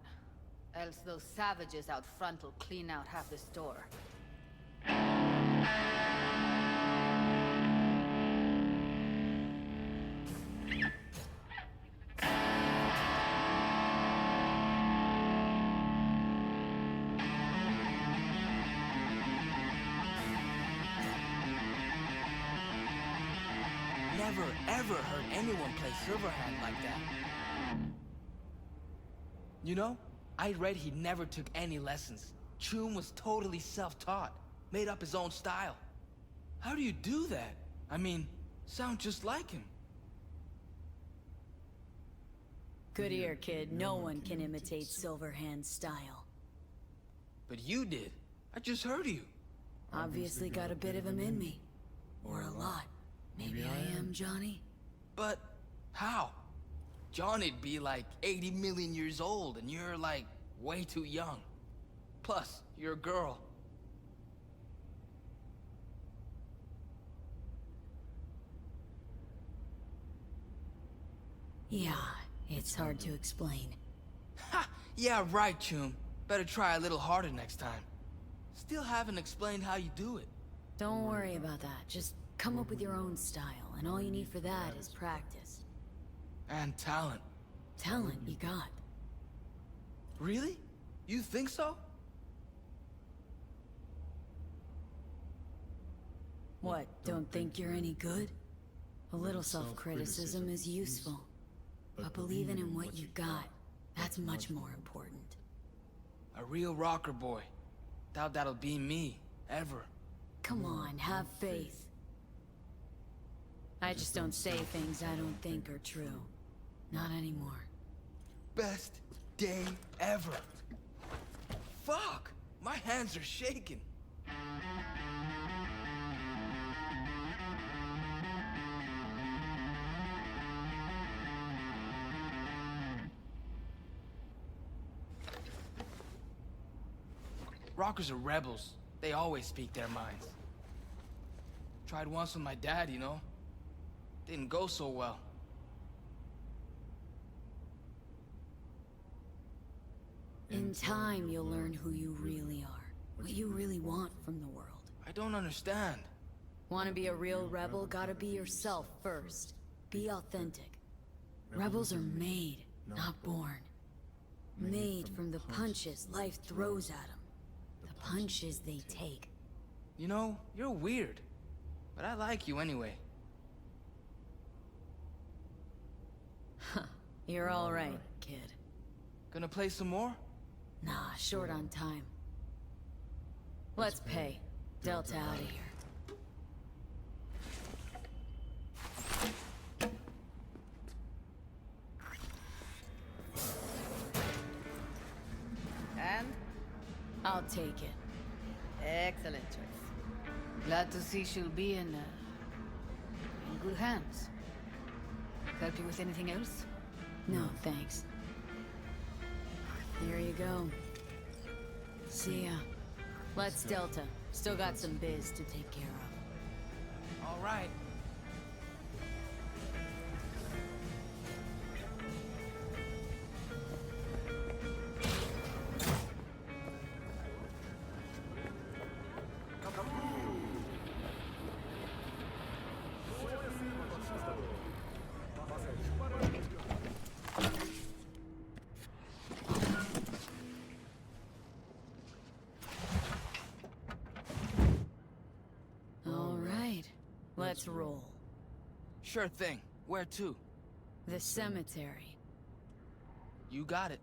Else those savages out front will clean out half the store. Never ever heard anyone play Silverhand like that. You know, I read he never took any lessons. Chum was totally self-taught, made up his own style. How do you do that? I mean, sound just like him. Good ear, kid. No one can imitate Silverhand's style. But you did. I just heard you. Obviously got a bit of him in me. Or a lot. Maybe I am Johnny? But how? Johnny'd be like 80 million years old, and you're like way too young. Plus, you're a girl. Yeah, it's hard to explain. Ha! Yeah, right, Chum. Better try a little harder next time. Still haven't explained how you do it. Don't worry about that. Just come up with your own style, and all you need for that is practice. And talent. Talent you got. Really? You think so? What, don't think you're any good? A little self-criticism is useful. But believing in what you got, that's much more important. A real rocker boy. Doubt that'll be me, ever. Come on, have faith. I just don't say things I don't think are true. Not anymore. Best day ever. Fuck! My hands are shaking. Rockers are rebels. They always speak their minds. Tried once with my dad, you know. Didn't go so well. In time, you'll learn who you really are. What you really want from the world. I don't understand. Want to be a real rebel? Gotta be yourself first. Be authentic. Rebels are made, not born. Made from the punches life throws at them. The punches they take. You know, you're weird. But I like you anyway. You're all right, kid. Gonna play some more? Nah, short on time. Let's pay. Delta out of here. And? I'll take it. Excellent choice. Glad to see she'll be in good hands. Help you with anything else? No, thanks. Here you go. See ya. Let's Delta. Still got some biz to take care of. All right. All right. Let's roll. Sure thing. Where to? The cemetery. You got it.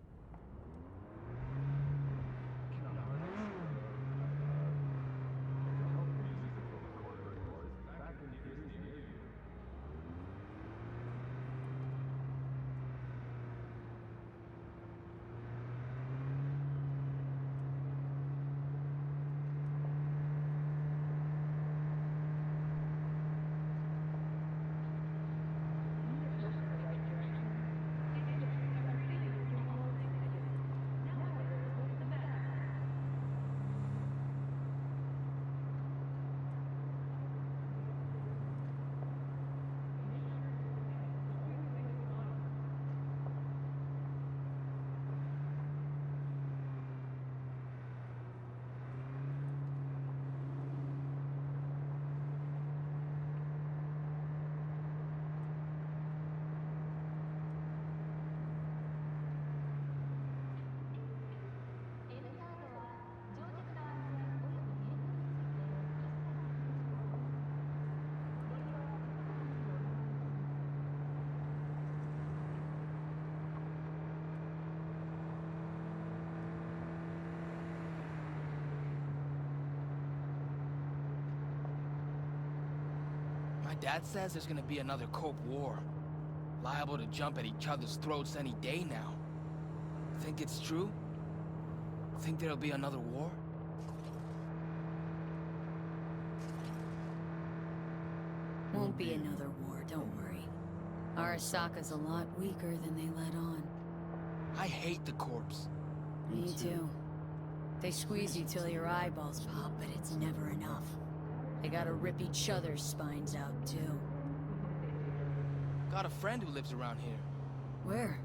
My dad says there's gonna be another Corp war. Liable to jump at each other's throats any day now. Think it's true? Think there'll be another war? Won't be another war, don't worry. Arasaka's a lot weaker than they let on. I hate the corpse. Me too. They squeeze you till your eyeballs pop, but it's never enough. They gotta rip each other's spines out, too. Got a friend who lives around here. Where?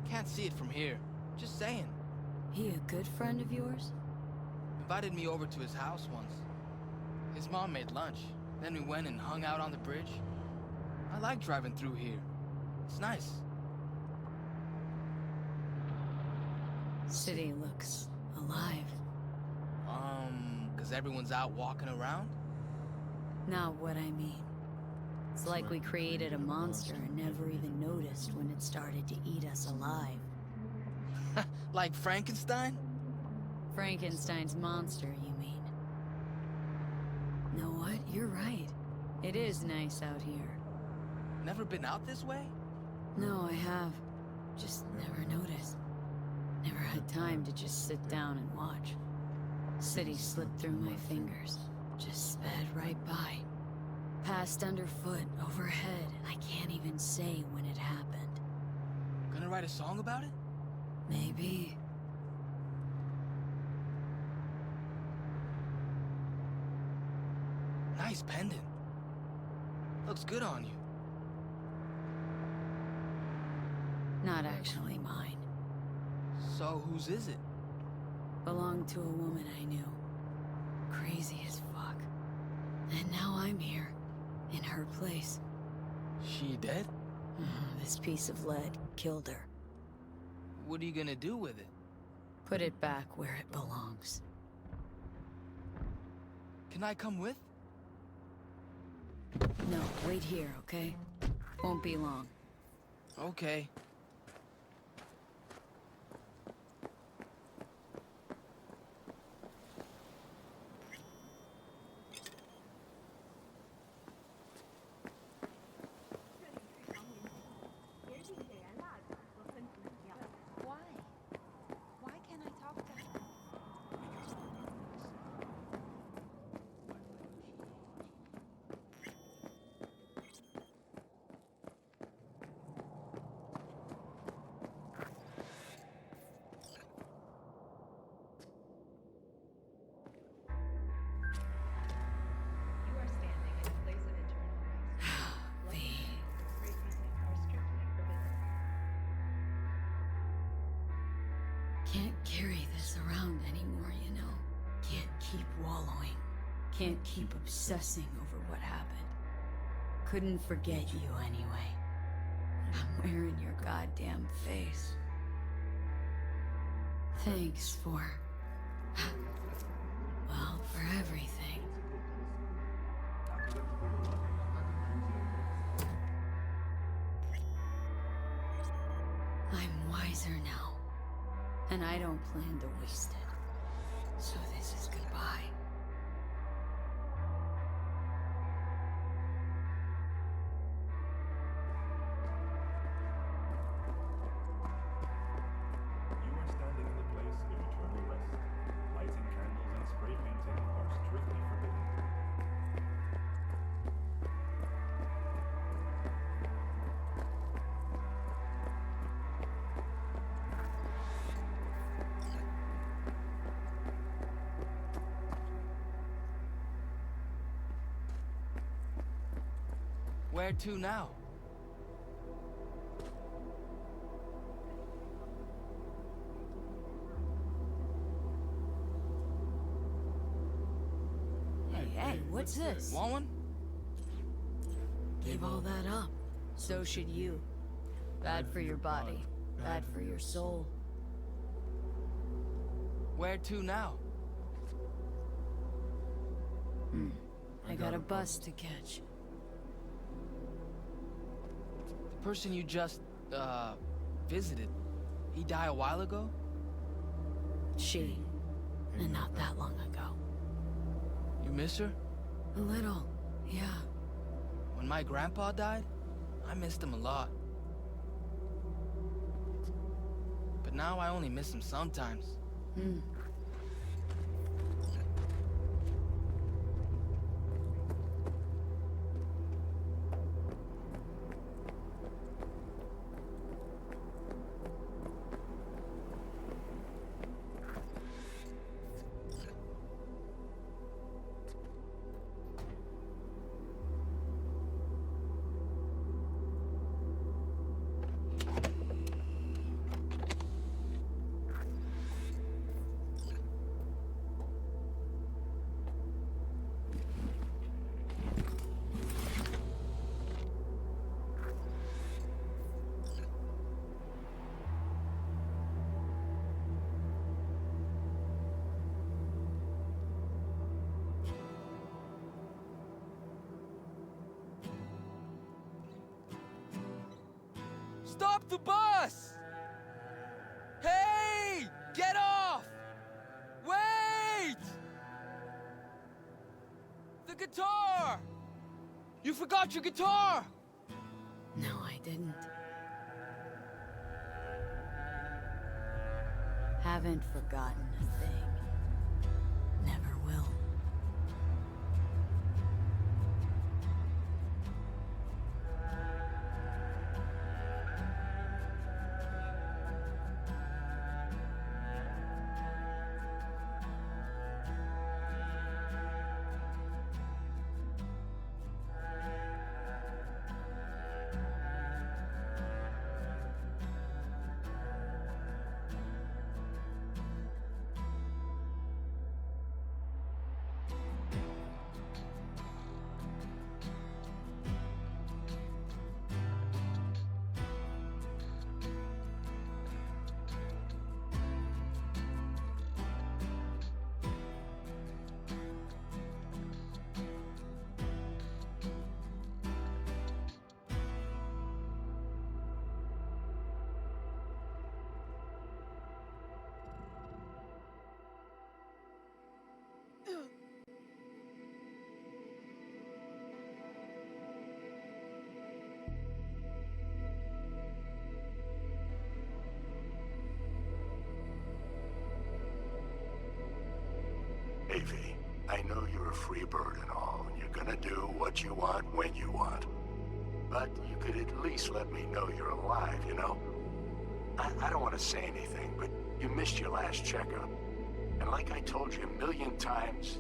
Can't see it from here. Just saying. He a good friend of yours? Invited me over to his house once. His mom made lunch. Then we went and hung out on the bridge. I like driving through here. It's nice. City looks alive. 'Cause everyone's out walking around? Not what I mean. It's like we created a monster and never even noticed when it started to eat us alive. Like Frankenstein? Frankenstein's monster, you mean? Know what? You're right. It is nice out here. Never been out this way? No, I have. Just never noticed. Never had time to just sit down and watch. City slipped through my fingers. Just sped right by. Passed underfoot, overhead. I can't even say when it happened. Gonna write a song about it? Maybe. Nice pendant. Looks good on you. Not actually mine. So whose is it? Belonged to a woman I knew. Crazy as fuck. And now I'm here. In her place. She dead? This piece of lead killed her. What are you gonna do with it? Put it back where it belongs. Can I come with? No, wait here, okay? Won't be long. Okay. Can't carry this around anymore, you know? Can't keep wallowing. Can't keep obsessing over what happened. Couldn't forget you anyway. I'm wearing your goddamn face. Thanks for... well, for everything. I'm wiser now. And I don't plan to waste it. So this is goodbye. You are standing in the place of eternal rest. Lighting candles and spray painting are strictly forbidden. Where to now? Hey, what's this? Want one? Give all that up. So should you. Bad for your body. Bad for your soul. Where to now? I got a bus to catch. The person you just, visited, he died a while ago? She. And not that long ago. You miss her? A little, yeah. When my grandpa died, I missed him a lot. But now I only miss him sometimes. Stop the bus! Hey! Get off! Wait! The guitar! You forgot your guitar! No, I didn't. Haven't forgotten a thing. Never will. Davey, I know you're a free bird and all, and you're gonna do what you want when you want. But you could at least let me know you're alive, you know? I don't want to say anything, but you missed your last checkup. And like I told you a million times,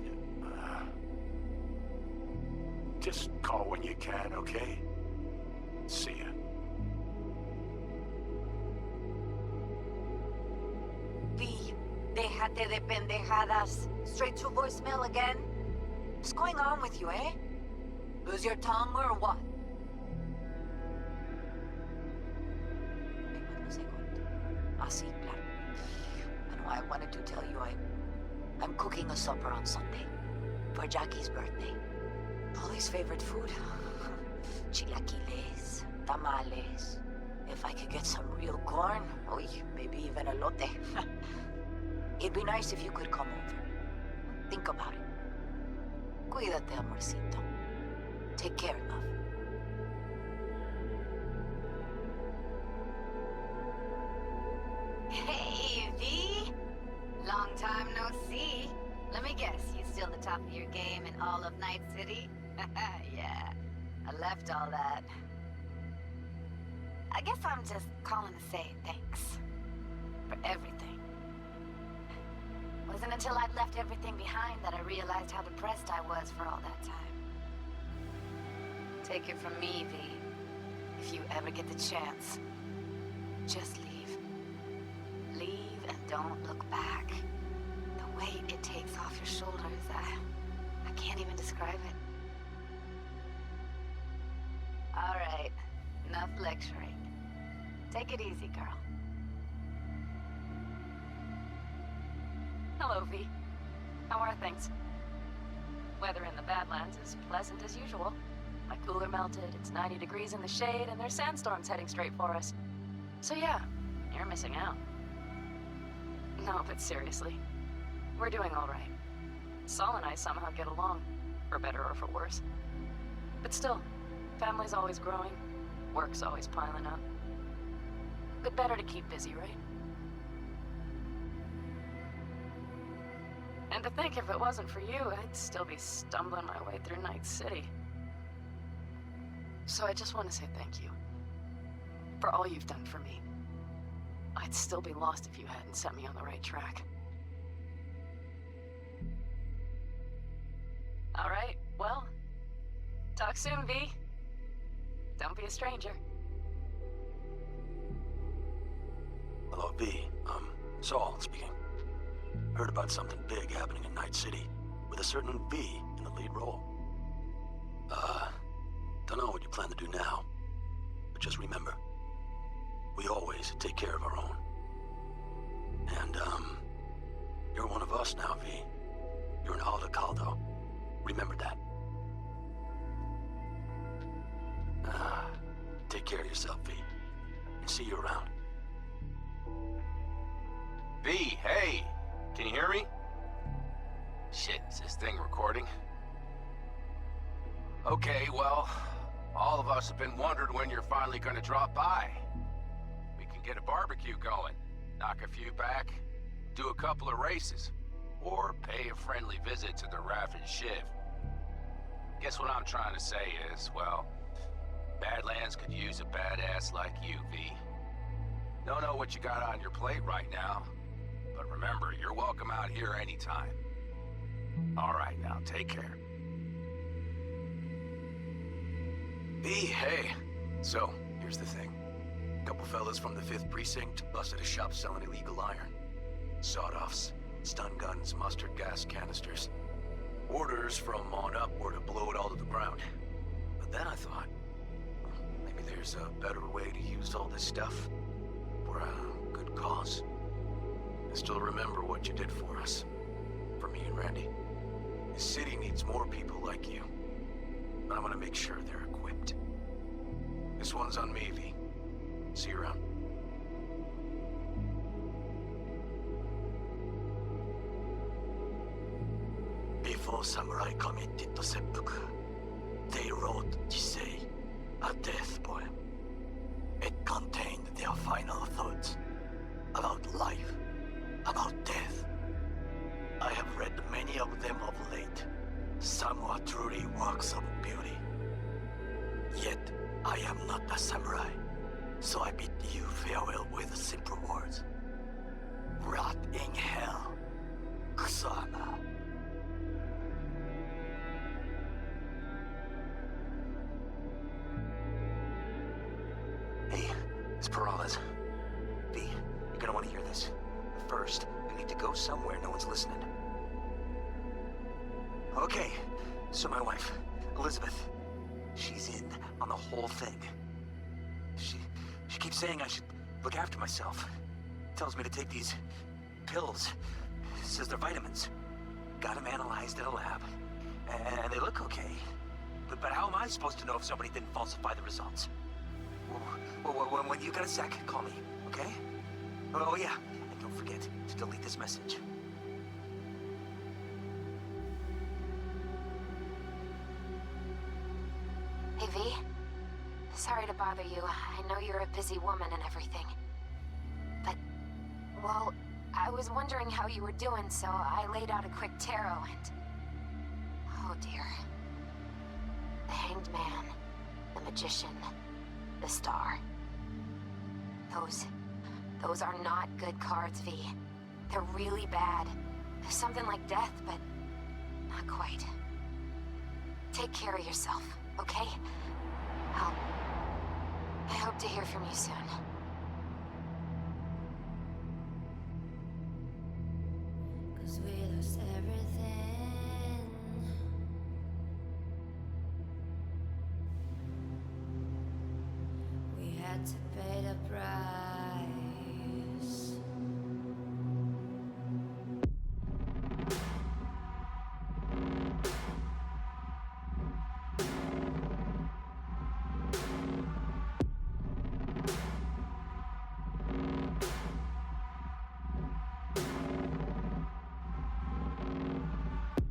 just call when you can, okay? See ya. The Déjate de pendejadas. Straight to voicemail again? What's going on with you, eh? Lose your tongue or what? Sí, claro. And I wanted to tell you I'm cooking a supper on Sunday for Jackie's birthday. Polly's favorite food. Chilaquiles, tamales. If I could get some real corn, maybe even elote. It'd be nice if you could come over. Think about it. Cuídate, amorcito. Take care, love. Hey, V! Long time no see. Let me guess, you still the top of your game in all of Night City? Yeah, I left all that. I guess I'm just calling to say thanks. For everything. Wasn't until I'd left everything behind that I realized how depressed I was for all that time. Take it from me, V. If you ever get the chance, just leave. Leave and don't look back. The weight it takes off your shoulders, I can't even describe it. All right, enough lecturing. Take it easy, girl. Hello, V. How are things? Weather in the Badlands is pleasant as usual. My cooler melted, it's 90 degrees in the shade, and there's sandstorms heading straight for us. So yeah, you're missing out. No, but seriously, we're doing all right. Saul and I somehow get along, for better or for worse. But still, family's always growing, work's always piling up. But better to keep busy, right? And to think if it wasn't for you, I'd still be stumbling my way through Night City. So I just want to say thank you. For all you've done for me. I'd still be lost if you hadn't set me on the right track. All right, well, talk soon, V. Don't be a stranger. Hello, V. Saul speaking. Heard about something big happening in Night City, with a certain V in the lead role. Don't know what you plan to do now, but just remember, we always take care of our own. And, you're one of us now, V. You're an Aldecaldo. Remember that. Take care of yourself, V. And see you around. V, hey! Can you hear me? Shit, is this thing recording? Okay, well, all of us have been wondering when you're finally gonna drop by. We can get a barbecue going, knock a few back, do a couple of races, or pay a friendly visit to the Raff and Shiv. Guess what I'm trying to say is, well, Badlands could use a badass like you, V. Don't know what you got on your plate right now, but remember, you're welcome out here anytime. All right, now, take care. V, hey. So, here's the thing. A couple fellas from the 5th Precinct busted a shop selling illegal iron. Sawed-offs, stun guns, mustard gas canisters. Orders from on up were to blow it all to the ground. But then I thought, maybe there's a better way to use all this stuff for a good cause. I still remember what you did for us. For me and Randy. The city needs more people like you. But I'm gonna make sure they're equipped. This one's on me, V. See you around. Before samurai committed to seppuku, they wrote Jisei, a death poem. It contained their final thoughts about life, about death. I have read many of them of late. Some are truly works of beauty. Yet, I am not a samurai, so I bid you farewell with simple words. Rot in hell, Kusama. Hey, it's Peralez. V, you're gonna want to hear this. First, we need to go go somewhere no one's listening. Okay, so my wife, Elizabeth, she's in on the whole thing. She keeps saying I should look after myself. Tells me to take these pills. Says they're vitamins. Got them analyzed at a lab. And they look okay. But how am I supposed to know if somebody didn't falsify the results? When you got a sec, call me, okay? Oh yeah, and don't forget to delete this message. Hey, V. Sorry to bother you. I know you're a busy woman and everything. But, well, I was wondering how you were doing, so I laid out a quick tarot and... Oh dear. The Hanged Man, the Magician, the Star. Those are not good cards, V. They're really bad. They're something like death, but not quite. Take care of yourself, okay? I hope to hear from you soon. Cause we lost everything. We had to pay the price.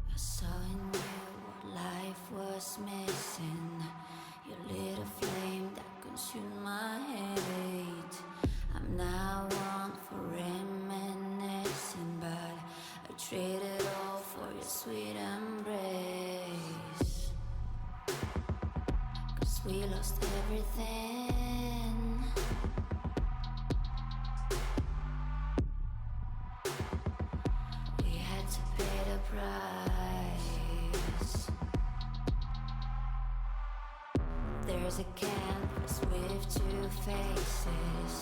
I saw in you what life was missing. You lit a flame that consumed my hate. I'm now one for reminiscing, but I traded all for your sweet embrace. Cause we lost everything. We had to pay the price. There's a canvas with two faces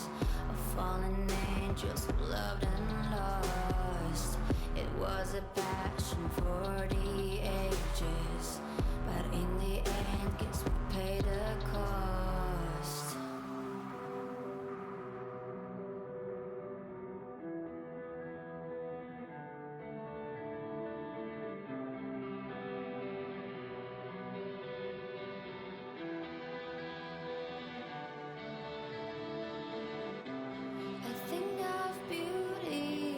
of fallen angels who loved and lost. It was a passion for the ages, but in the end, guess we paid the cost. A thing of beauty,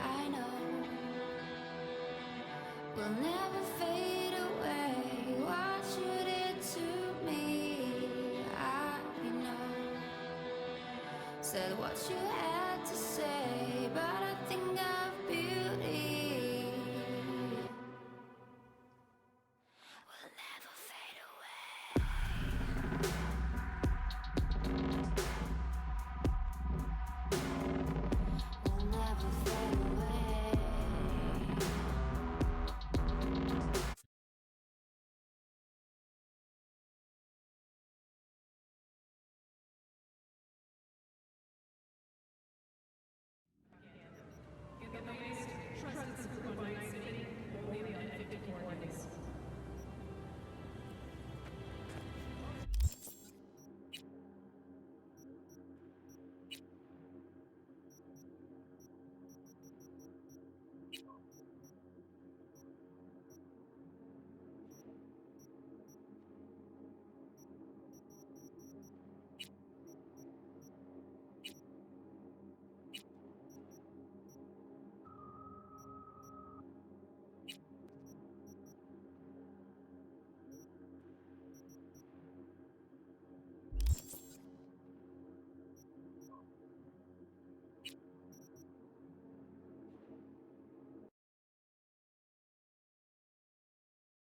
I know, will never fade away. What you did to me, I know. Said what you had.